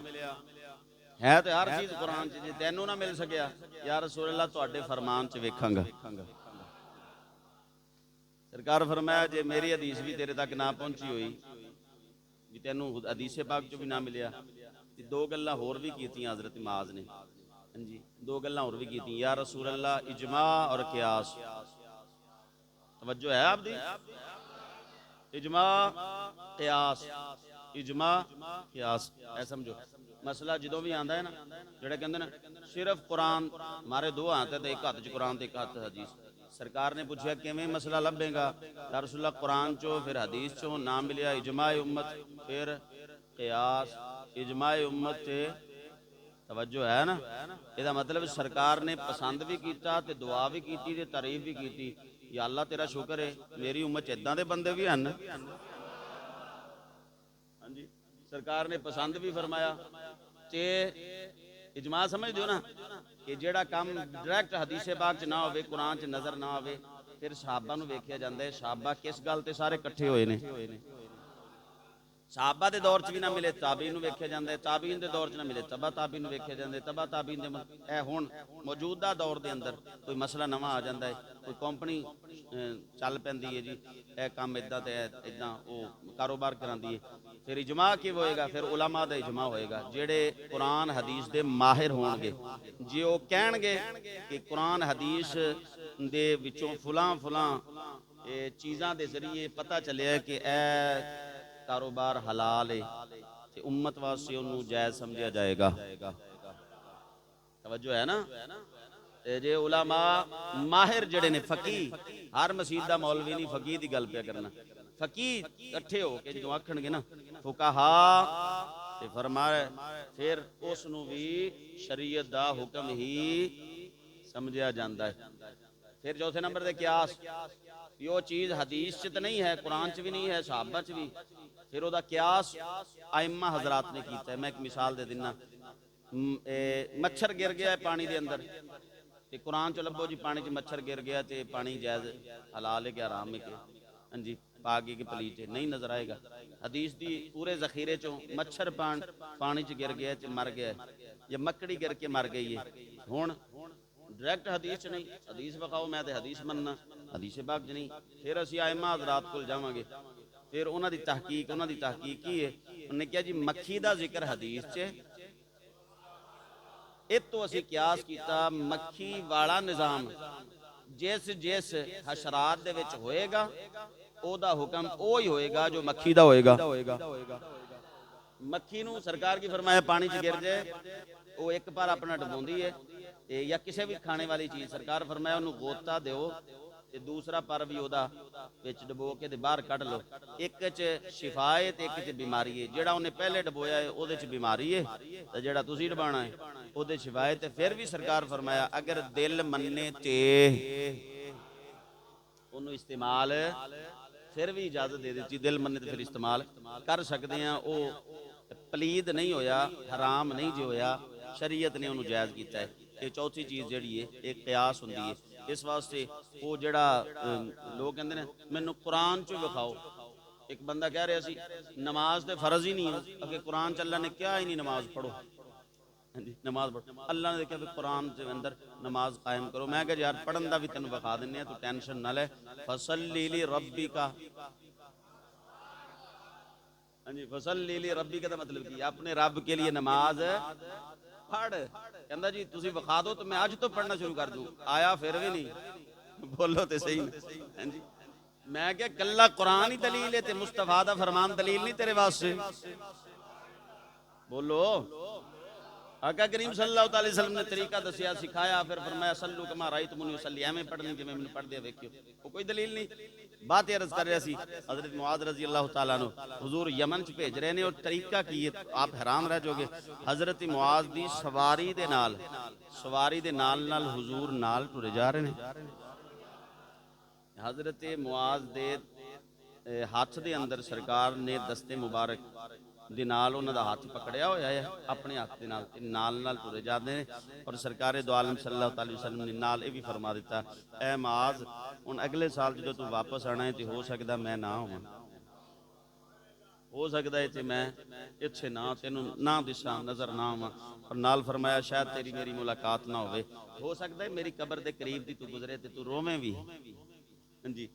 है तो हर चीज कुरान च जे तेनू ना मिल सकिया या रसूल अल्लाह तुहाडे फरमान च वेखांगा सरकार फरमाया जे मेरी हदीस भी तेरे तक ना पहुंची हुई भी तेनू हदीस पाक चो भी ना मिलिया ते दो गल्लां होर भी कीतियां हजरत मुआज ने हां जी दो गल्लां होर भी कीतियां या रसूल अल्लाह इजमा और कियास तवज्जो है आप दी इजमा कियास इजमा कियास ऐ समझो मसला जो भी आंदा है ना जेड़ा कहंदे ना सिर्फ कुरान मारे दो हाथ है तो एक हाथ च कुरान ते एक हाथ हदीस सरकार ने पूछा किवें मसला लभेगा या रसूल अल्लाह कुरान चो फिर हदीस चो ना मिलिया इजमा उम्मत फिर कियास इजमा उम्मत ते तवज्जो है ना ਇਹਦਾ मतलब सरकार ने पसंद भी किया ते दुआ भी की ते तारीफ भी की या अल्लाह तेरा शुक्र है मेरी उम्मत इदां दे बंदे भी हैं हाँ जी सरकार ने पसंद भी फरमाया ते इजमा समझ दो ना कि जेड़ा काम डायरैक्ट हदीसे पाक च ना होवे कुरान च नजर ना आवे फिर सहाबा नूं वेखिया जांदा है सहाबा किस गल ते सारे इकट्ठे होए ने सहाबा के दौर च भी ना मिले ताबीन वेख्या जाता है ताबीन के दौर च ना मिले तबा ताबीन वेख्या जाता है तबा ताबीन ए हुण मौजूदा दौर के अंदर कोई मसला नवा आ जाता है कोई कंपनी चल पैंदी है जी ए काम इदां ते इदां वो कारोबार करांदी है फिर इजमा की होएगा फिर उलमा दा इजमा होएगा जेड़े कुरान हदीस दे माहिर होणगे जे वो कहणगे कि कुरान हदीस दे विचों फुलां फुलां चीज़ां दे जरिए पता चलिया कि ए कारोबार हलाल है ते उम्मत वास्ते उन्होंने जायज़ समझा जाएगा तवज्जो है ना ते जे उलमा माहिर जड़े ने फकी हर मसीत दा मौलवी नहीं फकी दी गल पे करना फकी इकट्ठे हो के जो आखणगे ना फुकाहा ते फरमाए फिर उस नूं भी शरीयत दा हुक्म ही समझा जांदा है फिर चौथे नंबर ते कियास यो चीज़ हदीस च तो नहीं है कुरान च भी नहीं है सहाबा च भी फिर ओदा कियास आइम्मा हजरात ने कीता है मैं एक मिसाल दे दिना मच्छर गिर गया है पानी दे अंदर ते कुरान च लभो जी पानी च मच्छर गिर गया ते पानी जायज़ हलाल है कि हराम है कि हाँ जी पाक के पलीत है नहीं नजर आएगा हदीस दी पूरे जखीरे चो मच्छर पानी च गिर गया ते मर गया या मकड़ी गिर के मर गई है हुण डायरैक्ट हदीस नहीं हदीस विखाओ मैं तो हदीस मनना हदीस पाक च नहीं फिर असीं आइम्मा हजरात कोल जावांगे फिर उन्होंने तहकीक की है उन्हें कहा जी मक्खी का जिक्र हदीस च इस तो असीं कियास किया मक्खी वाला निज़ाम जिस जिस हशरात दे विच होएगा ओदा हुक्म ओ ही होएगा जो मक्खी दा होएगा मक्खी नूं सरकार की फरमाया पानी च गिर जाए वो एक बार अपना डबोंदी है या किसी भी खाने वाली चीज़ सरकार फरमाया उन्होंने गोता दो ते दूसरा पर भी ओदा विच डबो के ते बाहर कढ़ लो एक च शिफा है ते एक च बीमारी है जेड़ा उन्हें पहले डबोया है ओदे च बीमारी है ते जेड़ा तुसीं डबाना है ओदे शिफा है ते फिर भी सरकार फरमाया अगर दिल मन्ने ते उन्होंने इस्तेमाल फिर भी इजाजत दे दी दिल मन्ने तो फिर इस्तेमाल कर सकते हैं वो ਪਲੀਦ ਨਹੀਂ ਹੋਇਆ, ਹਰਾਮ ਨਹੀਂ ਜੇ ਹੋਇਆ, ਸ਼ਰੀਅਤ ਨੇ ਉਹਨੂੰ ਜਾਇਜ਼ ਕੀਤਾ ਹੈ। ਇਹ ਚੌਥੀ ਚੀਜ਼ ਜਿਹੜੀ ਹੈ ਇਹ ਕਿਆਸ ਹੁੰਦੀ ਹੈ। ਇਸ ਵਾਸਤੇ ਉਹ ਜਿਹੜਾ ਲੋਕ ਕਹਿੰਦੇ ਨੇ ਮੈਨੂੰ ਕੁਰਾਨ 'ਚ ਵਿਖਾਓ। ਇੱਕ ਬੰਦਾ ਕਹਿ ਰਿਹਾ ਸੀ ਨਮਾਜ਼ ਤੇ ਫਰਜ਼ ਹੀ ਨਹੀਂ ਹੈ, ਅੱਗੇ ਕੁਰਾਨ 'ਚ ਅੱਲਾ ਨੇ ਕਿਹਾ ਹੀ ਨਹੀਂ ਨਮਾਜ਼ ਪੜੋ। ਹਾਂਜੀ ਨਮਾਜ਼ ਪੜੋ, ਅੱਲਾ ਨੇ ਕਿਹਾ ਵੀ ਕੁਰਾਨ ਦੇ ਅੰਦਰ ਨਮਾਜ਼ ਕਾਇਮ ਕਰੋ। ਮੈਂ ਕਿਹਾ ਯਾਰ ਪੜਨ ਦਾ ਵੀ ਤੈਨੂੰ ਵਿਖਾ ਦਿੰਦੇ ਆ, ਤੂੰ ਟੈਨਸ਼ਨ ਨਾ ਲੈ। ਫਸੱਲੀ ਲੀ रब्बिका, ਹਾਂਜੀ फसल्ली ली रब्बिका का मतलब की अपने रब के लिए नमाज पढ़। कहता जी तुसी विखा दो तो मैं अज तो पढ़ना शुरू कर दूं। आया फिर भी नहीं, बोलो तो सही। हाँ जी मैं क्या कल्ला कुरान ही दलील है ते मुस्तफा दा फरमान दलील नहीं तेरे वास्ते? बोलो। आका करीम सल्लल्लाहु अलैहि वसल्लम ने तरीका दसिया, सिखाया, फिर फरमाया सल्लू कमा राइतमुनी उसल्ली, एवें पढ़नी जिवें मैनूं पढ़दे वेखियो। वो कोई दलील नहीं। बात अर्ज कर रहा सी हजरत मुआज रजी अल्लाह तआला अन्हु हुजूर यमन च भेज रहे ने और तरीका की है आप हैरान रह जाओगे। हजरत मुआज दी सवारी दे नाल हुजूर नाल टुरे जा रहे ने। हजरत मुआज दे हथ दे अंदर सरकार ने दस्ते मुबारक ਦੇ ਨਾਲ ਉਹਨਾਂ ਦਾ ਹੱਥ ਪਕੜਿਆ ਹੋਇਆ ਹੈ, ਆਪਣੇ ਹੱਥ ਦੇ ਨਾਲ ਤੁਰੇ ਜਾਂਦੇ ਨੇ। ਔਰ ਸਰਕਾਰੇ ਦੋ ਆਲਮ ਸੱਲੱਲਾਹੁ ਅਲੈਹਿ ਵਸੱਲਮ ਨੇ ਨਾਲ ਇਹ ਵੀ ਫਰਮਾ ਦਿੱਤਾ, ਐ ਮੁਆਜ਼ ਹੁਣ ਅਗਲੇ ਸਾਲ ਜਦੋਂ ਤੂੰ ਵਾਪਸ ਆਣਾ ਹੈ ਤੇ ਹੋ ਸਕਦਾ ਮੈਂ ਨਾ ਹੋਵਾਂ, ਹੋ ਸਕਦਾ ਹੈ ਤੇ ਮੈਂ ਇੱਥੇ ਨਾ ਤੈਨੂੰ ਨਾ ਦਿਸਾਂ, ਨਜ਼ਰ ਨਾ ਆਵਾਂ। ਔਰ ਨਾਲ ਫਰਮਾਇਆ ਸ਼ਾਇਦ ਤੇਰੀ ਮੇਰੀ ਮੁਲਾਕਾਤ ਨਾ ਹੋਵੇ, ਹੋ ਸਕਦਾ ਹੈ ਮੇਰੀ ਕਬਰ ਦੇ ਕਰੀਬ ਦੀ ਤੂੰ ਗੁਜ਼ਰੇ ਤੇ ਤੂੰ ਰੋਵੇਂ ਵੀ। ਹਾਂਜੀ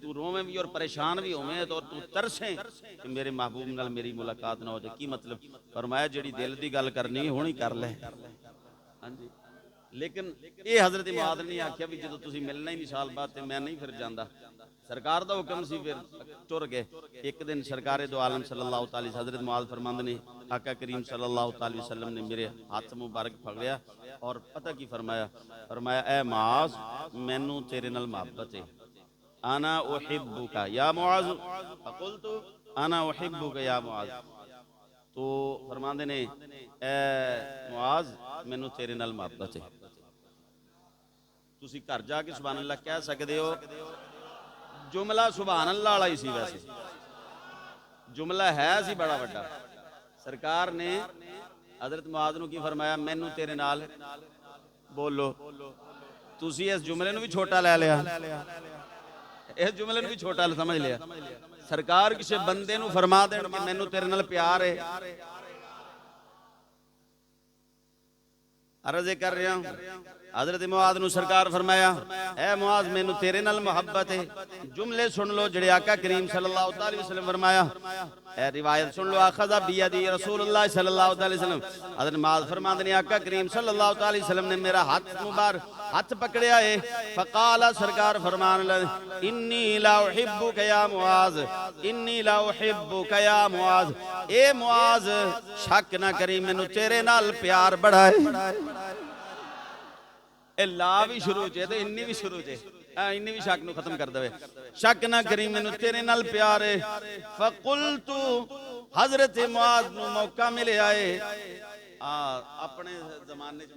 तू रोवें भी और परेशान भी होवें तो तू तरसें कि मेरे महबूब नाल मेरी मुलाकात ना हो जाए। की मतलब? फरमाया जिहड़ी दिल दी गल करनी हुण ही कर ले। हाँ जी लेकिन ये हजरत मुआद ने आख्या भी जो तुसीं मिलना ही नहीं साल बाद तो मैं नहीं फिर जांदा। सरकार दा हुक्म सी, फिर टुर गए। एक दिन सरकार दो आलम सल्लल्लाहु अलैहि वसल्लम हजरत मुआद फरमांदे ने आका करीम सल्लल्लाहु अलैहि वसल्लम ने मेरे हाथ मुबारक पकड़िया और पता की फरमाया, फरमाया ए मुआज मैनू तेरे नाल मुहब्बत है, आना उहिब्बुका या मुआज, फकुलतु आना उहिब्बुका या मुआज। तो फरमांदे ने ए मुआज मैनू तेरे नाल मुहब्बत है। तुसी घर जाके सुभान अल्लाह कह सकते हो। जुमला सुभान अल्लाह वाला ही सी, वैसे जुमला है सी बड़ा वड्डा। सरकार ने हजरत मुआज नू की फरमाया, मैनू तेरे नाल, बोलो तुसी इस जुमले नू भी छोटा ले लिया, इस जुमले भी छोटा समझ लिया। सरकार किसी बंदे नू फरमा देण कि मैनू तेरे नाल प्यार है। अर्ज कर रहा हूं हजरत मुआज नू सरकार फरमाया, ए मुआज मैनू तेरे नाल मोहब्बत है। जुमले सुन लो जिहड़े आका करीम सल्लल्लाहु अलैहि वसल्लम फरमाया। ए रिवायत सुन लो, आखज़ा बियदी रसूलुल्लाह सल्लल्लाहु अलैहि वसल्लम, हजरत मुआज फरमाते ने आका करीम सल्लल्लाहु अलैहि वसल्लम ने मेरा हाथ मुबारक हाथ पकड़िया है। फ़क़ाला सरकार फरमान लगे, इन्नी ला उहिब्बुका या मुआज, इन्नी ला उहिब्बुका या मुआज। ए मुआज शक ना करी मैनू तेरे नाल प्यार बड़ा है। ला भी शुरू चे तो इन्नी भी शुरू चे, इन्नी भी शक नू खत्म कर दे। शक ना करी मैनू तेरे नाल प्यार है। फ़कुलतु हजरत मुआज नू मौका मिले आए। अपने जमाने च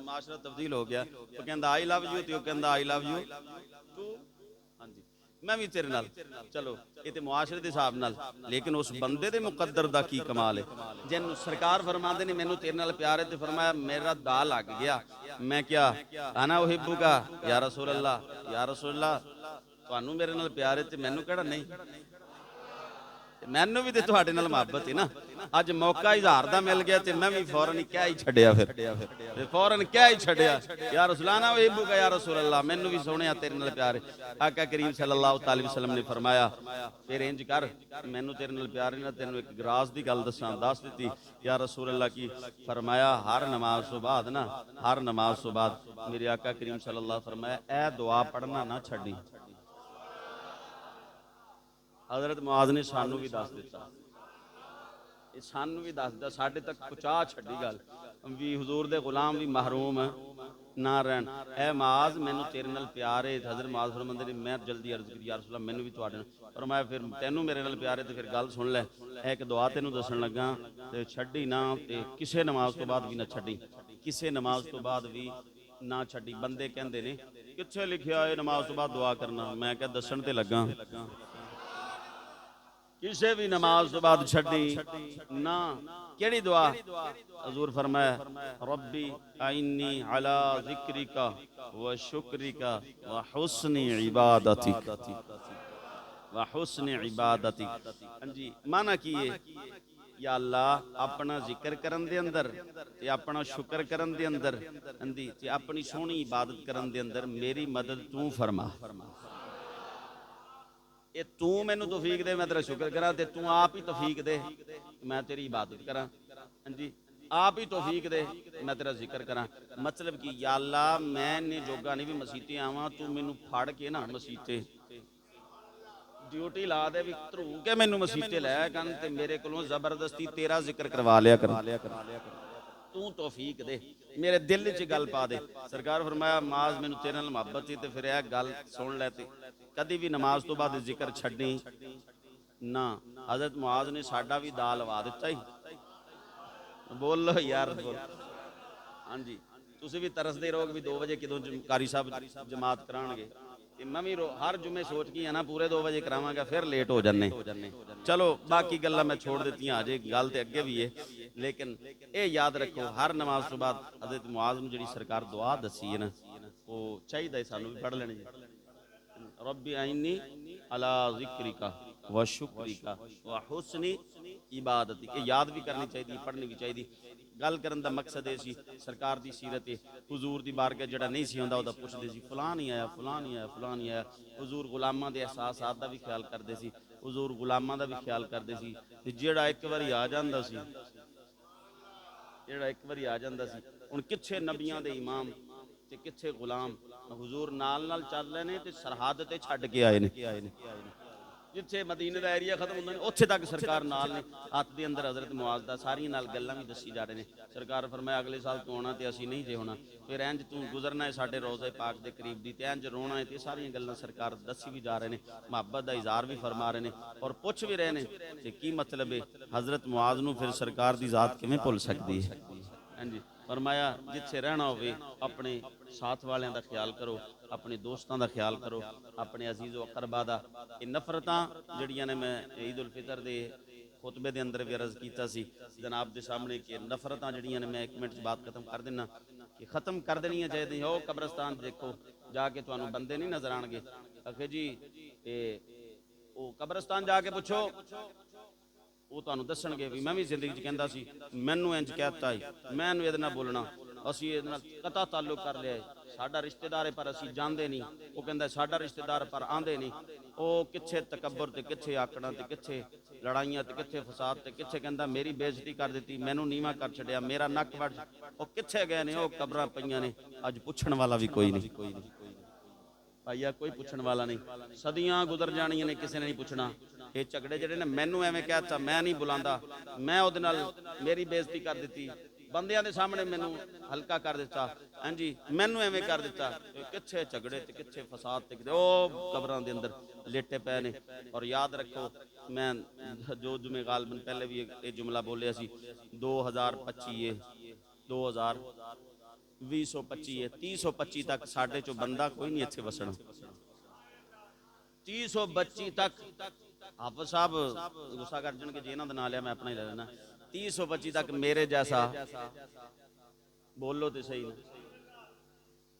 माशरा तब्दील हो गया। तो कहंदा आई लव यू, तो कहंदा आई लव यू टू, हाँ जी मैं भी तेरे नाल। चलो ये तो मुआशरे के हिसाब नाल, लेकिन उस बंदे दे मुकद्दर दा की कमाल है। जिन सरकार फरमाते ने मैनू तेरे नाल प्यार है, तो फरमाया मेरा दा लग गया। मैं क्या आना उहिब्बुका या रसूल अल्लाह, या रसूल अल्लाह तुहानू मेरे नाल प्यार है तो मैनू केड़ा नहीं, मैनू भी तो तुहाडे नाल मुहब्बत है ना। अज मौका इजहार दा मिल गया तो मैं भी फौरन ही क्या ही छड्डिया, फिर फौरन क्या ही छड्डिया, या रसूलाना उहिब्बुका या रसूल अल्लाह मैनू भी सोहणिया तेरे नाल प्यार है। आका करीम सल्लल्लाहु अलैहि वसल्लम ने फरमाया, फिर इंज कर मैनू तेरे नाल प्यार है ना, तेनू एक ग्रास दी गल दसां। दस दी या रसूल अल्लाह की? फरमाया हर नमाज तो बाद ना, हर नमाज तो बाद मेरे आका करीम सल्लल्लाहु अलैहि फरमाया ए दुआ पढ़ना ना छड्डी। हजरत मुआज ने सानू भी दस दिता, सानू भी दस दिता, साडे तक पहुँचा छड्डी गल भी हुजूर दे गुलाम भी महरूम ना रहन। ए मुआज मैनू तेरे नाल प्यार है। हजरत मुआज फरमांदे ने मैं जल्दी अर्ज करी या रसूल अल्लाह मैनू भी तुहाडे नाल। और मैं फिर तैनू मेरे नाल प्यार है तो फिर गल सुन लै, एक दुआ तैनू दसन लगा ते छड्डी ना, ते किसे नमाज तो बाद भी ना छड्डी, किसे नमाज तो बाद भी ना छड्डी। बंदे कहंदे ने किथे लिखिया है नमाज तो बाद दुआ करना, मैं क्या दसन ते लगा। किसी भी नमाज तो बाद छड़ी ना। केड़ी दुआ? हजूर फरमाया रब्बी आइन्नी अला जिक्रिका व शुक्रिका व हुस्नी इबादती व हुस्नी इबादती। हाँ जी, माना की है या अल्लाह अपना जिक्र करन दे अंदर ते अपना शुक्र करन दे अंदर अंदी ते अपनी सोहनी इबादत करन दे अंदर मेरी मदद तू फरमा। ये तू मैनू तौफीक दे मैं तेरा शुक्र करा ते तू आप ही तौफीक दे मैं तेरी इबादत करा। हाँ जी, आप ही तौफीक दे मैं तेरा जिक्र करा। मतलब कि या अल्लाह मैं ने जोगा नहीं भी मसीते आवां, तू मैनू फड़ के ना मसीते ड्यूटी ला दे भी धरू के मैनू मसीते लै कन ते मेरे कोलों जबरदस्ती तेरा जिक्र करवा लिया कर। तू तौफीक दे मेरे दिल च गल पा दे। सरकार फरमाया माज मैनू तेरे नाल मुहब्बत सी ते फिर यह गल सुन लै ते कदी भी नमाज तो बाद जिक्र छड्डी ना। हजरत मुआज ने साडा भी दा लवा दिता ही। बोलो यार बोल। हाँ जी, तुसी भी तरसदे रहोगे भी 2 बजे किदों कारी साहब जमात कराणगे ते मैं भी हर जुमे सोच के है ना पूरे 2 बजे करावांगा, फिर लेट हो जाने। चलो बाकी गल्लां मैं छोड़ दित्तियां, अजे गल ते अगे भी है, लेकिन ये याद रखो हर नमाज तो बाद हजरत मुआज नूं जिहड़ी सरकार दुआ दसी है ना, वो चाहिए सानू भी पढ़ लेनी जी। रब्बी आइन्नी अला जिक्रिका व शुक्रिका व हुस्नी इबादती। ये याद भी करनी चाहिए, पढ़नी भी चाहिए। गल करन दा मकसद ये सी सरकार दी सीरत हुजूर दी बारगाह जिहड़ा नहीं सी आंदा ओहदा पुछदे सी फलां नहीं आया, फलां नहीं आया, फलां नहीं आया। हुजूर गुलामां दे एहसासात दा भी ख्याल करदे सी, हुजूर गुलामां दा भी ख्याल करदे सी ते जिहड़ा एक वारी आ जांदा सी, जिहड़ा एक वारी आ जांदा सी। हुण किथे नबियां दे इमाम ते किथे गुलाम हुजूर नाल नाल चल रहे ने ते सरहद ते छड्ड के आए ने। जिथे मदीने का एरिया खत्म होंदा उत्थे तक सरकार नाल ने। हत्थ दे अंदर हजरत मुआज दा सारियां नाल गल्लां भी दसी जा रहे ने। सरकार फरमाया अगले साल तू आना ते असीं नहीं जे होना, फिर इंज तू गुजरना है साडे रोज़े पाक दे करीब दी ते इंज रोना है, ते सारियां गल्लां सरकार दसी भी जा रहे ने, मुहब्बत दा इज़हार भी फरमा रहे ने और पुछ भी रहे ने ते की मतलब है हजरत मुआज नूं फिर सरकार दी जात किवें भुल सकदी है। हाँ जी, फरमाया जिथे रहना होवे अपने साथ वालियां दा ख्याल करो, अपने दोस्तों का ख्याल करो, अपने अजीज़ व अकरबा दा। ये नफरतां जिहड़ियां ने मैं ईद उल फितर दे खुतबे दे अंदर भी अर्ज कीता सी जनाब दे सामने कि नफरतां जिहड़ियां ने मैं 1 मिनट च बात खत्म कर देना कि खत्म कर देनियां चाहिए। हो कब्रस्तान देखो जाके तुहानूं बंदे नहीं नजर आउणगे, आखे जी वो कब्रस्तान जाके पुछो वो तुहानूं दसणगे भी मैं भी जिंदगी च कहंदा सी मैनूं इंज कहता ही मैं इहदे नाल बोलना, असीं इहदे नाल कता ताल्लुक कर लिया है, साडा रिश्तेदार है पर असीं जांदे नहीं। वो कहंदा साडा रिश्तेदार पर आंदे नहीं। वो कित्थे तकब्बर ते कित्थे आकड़ा ते कित्थे लड़ाइयां ते कित्थे फसाद ते कित्थे कहंदा मेरी बेइज्जती कर दित्ती, मैनूं नीवां कर छड्डिया, मेरा नक वड़। वो कित्थे गए ने? वो कबरां पईयां ने, अज पुछण वाला भी कोई नहीं। भाईया कोई पुछण वाला नहीं। सदियां गुजर जाणियां ने, किसी ने नहीं पुछना। ये झगड़े जिहड़े ने मैनूं एवें कहता मैं नहीं बुलांदा, मैं उहदे नाल मेरी बेइज्जती कर दित्ती, बंदियां दे सामने मैनूं हल्का कर दिता, हाँ जी मैनूं एवें कर दिता। कित्थे झगड़े ते कित्थे फसाद ते ओ कबरां दे अंदर लेटे पए ने। और याद रखो मैं जो जुमे गालबन पहले भी ये जुमला बोलिया सी 2025 2025 है 3025 तक साडे चो बंदा कोई नहीं इत्थे वसना। 3025 तक हाफिज साहब गुस्सा कर जाएंगे जी इन्हां दा नाम लिया मैं अपना ही ले लेना। 3025 तक मेरे जैसा बोलो तो सही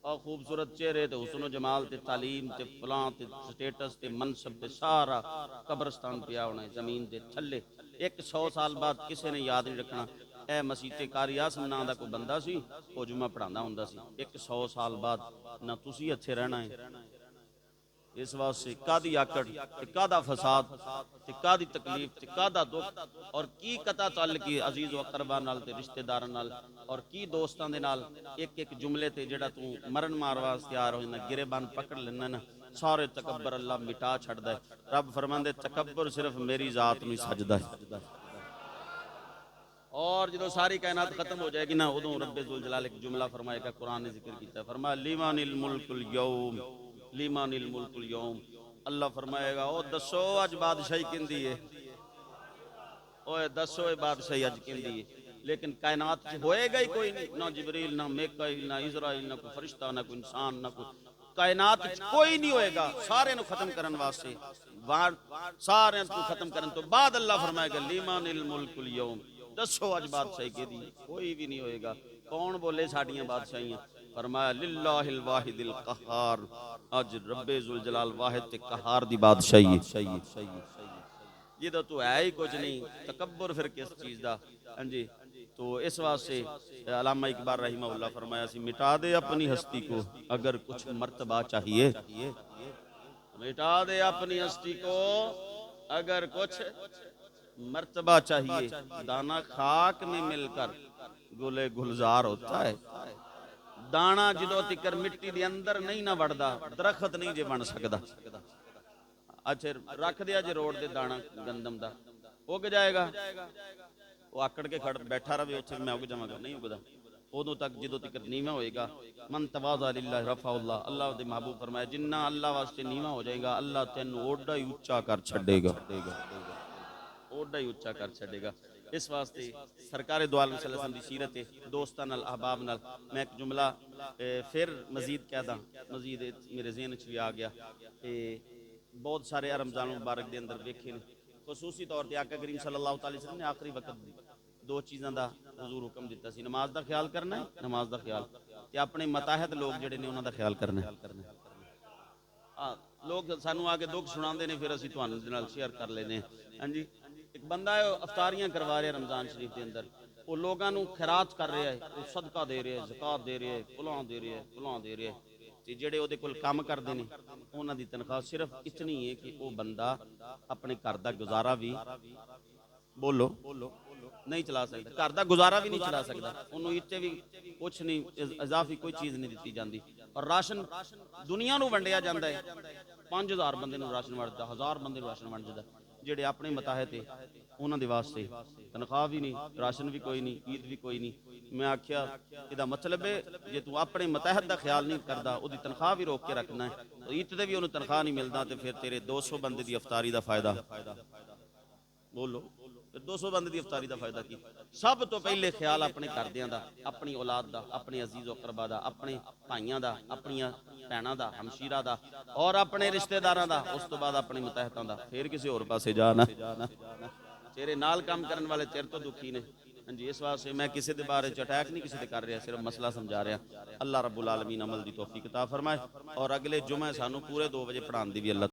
और खूबसूरत चेहरे ते हुस्न जमाल ते तालीम ते फलां ते स्टेटस ते मनसब ते सारा कब्रस्तान पिया होना है जमीन के थले। 100 साल बाद किसी ने याद नहीं रखना ए मसीते कारी आसम नां दा कोई बंदा सी वो जुम्मा पढ़ांदा हुंदा सी। 100 साल बाद ना तुसी इत्थे रहना है। इस वास्ते कादी आकड़ ते कादा फसाद ते कादी तकलीफ ते कादा दुख और की कता ताल्लुकी अजीज व अकरबा नाल ते रिश्तेदारां नाल और की दोस्तां दे नाल। एक एक जुमले ते जेड़ा तू मरण मार वास्ते तैयार हो जाना गिरेबान पकड़ लेना ना सारे तकब्बर अल्लाह मिटा छड्डदा है। रब फरमांदे तकब्बर सिर्फ मेरी जात नूं सजदा है। और जो सारी कायनात खत्म हो जाएगी ना उदों रब्बे जुल जलाल एक जुमला फरमाएगा, कुरान ने जिक्र किया, फरमाया लिमानिल मुल्कुल यौम, लिमानिल मुल्कुल यौम। अल्लाह फरमाएगा ओ दसो अज बादशाही किंदी है, ओए दसो ये बादशाही अज किंदी है। लेकिन कायनात होएगा ही कोई नहीं, ना जिबरील ना मेकाइल ना इजराइल ना कोई फरिश्ता ना कोई इंसान ना कोई कायनात कोई नहीं होएगा। सारे नु खत्म करने वास्ते वार सारे तू खत्म करन तो बाद अल्लाह फरमाएगा लिमानिल मुल्कुल यौम, दसो अज बादशाही केदी, कोई भी नहीं होएगा। कौन बोले साडियां बादशाहियां? फरमाया लिल्लाहिल वाहिदिल कहार, अज रब्बे जुल जलाल वाहिद ते कहार दी बादशाही है। ये तो है ही कुछ नहीं, तकब्बुर फिर किस चीज दा। हाँ जी, तो इस वास्ते अल्लामा इकबाल रहीमहुल्लाह फरमाया सी, मिटा दे अपनी हस्ती को अगर कुछ मर्तबा चाहिए, मिटा दे अपनी हस्ती को अगर कुछ मर्तबा चाहिए। दाना खाक में मिलकर गुले गुलजार होता है, दाना जो तिकर मिट्टी के अंदर नहीं ना बढ़ता, दरखत नहीं जे बन सकता। अच्छा रख दिया जे रोड दे दाना गंदम दा, उग जाएगा। वो आकड़ के खड़ बैठा रहे उत्थे, मैं उग जावांगा, नहीं उगदा। उदों तक जो तक नीवा होएगा। मन तवाज़ा लिल्लाहि रफ़अहुल्लाह, अल्लाह दे महबूब फरमाया जिन्ना अल्लाह वास्ते नीवा हो जाएगा, अल्लाह तेन ओडा ही उच्चा कर छड़ेगा, ओडा ही उच्चा कर छड़ेगा। इस वास्ते सरकार दो आलम सल्लल्लाहु अलैहि वसल्लम दी सीरत है, दोस्तां नाल अहबाब नाल मैं एक जुमला फिर मजीद कह दा, मजीद मेरे ज़हन च भी आ गया। बहुत सारे रमजान मुबारक के अंदर वेखे ने, खसूसी तौर पर आका करीम सल्लल्लाहु अलैहि वसल्लम ने आखिरी वक्त दो चीज़ों का हजूर हुक्म दिता सी, नमाज का ख्याल करना है, नमाज का ख्याल ते अपने मताहत लोग जिहड़े ने उन्हां दा ख्याल करना है। लोग सानू आके दुख सुनाते हैं, फिर असीं तुहानू दे नाल शेयर कर लेने। हाँ जी, एक बंदा है अफतारियां करवा रहा रमजान शरीफ के अंदर, वो लोगों खैरात कर रहा है, वो सदका दे रहा है, ज़कात दे रहा है, फलां दे रहा है, फलां दे रहा है। ते जिहड़े उहदे कोल काम करते हैं उन्हां दी तनख्वाह सिर्फ इतनी है कि वह बंदा अपने घर का गुजारा भी, बोलो नहीं चला सकता, घर का गुजारा भी नहीं चला सकता। उन्होंने इतने भी कुछ नहीं, इजाफी कोई चीज़ नहीं दी जाती। और राशन दुनिया को वंडिया जाता है, 5000 बंदे राशन वंडदा, 1000 बंदे राशन वंड जाता। जेडे अपने मताहत है उन्होंने वास्ते तनख्वाह भी नहीं, राशन भी कोई नहीं, ईद भी कोई नहीं। मैं आख्या इसका मतलब है जे तू अपने मताहत का ख्याल नहीं करता, उसकी तनख्वाह भी रोक के रखना है, तो ईद से भी उन्हें तनख्वाह नहीं मिलता, तो फिर तेरे 200 बंदे की अफतारी का फायदा, बोलो 200 बंदे की अफतारी का फायदा की? सब तो पहले ख्याल अपने घरदियां दा, अपनी औलाद का, अपने अजीज़ो अकरबा का, अपने भाइयों का, अपन भैनों का, हमशीरा का और अपने रिश्तेदारों का, उस तो बाद अपने मतहतां का, फिर किसी होर पासे जाना। तेरे नाल काम करने वाले तेरे तो दुखी ने। हाँ जी, इस वास्ते मैं किसी के बारे अटैक नहीं किसी कर रहा, सिर्फ मसला समझा रहा। अल्लाह रब्बुल आलमीन अमल की तौफीक अता फरमाए और अगले जुमे सानू पूरे 2 बजे पढ़ाने की भी अल्लाह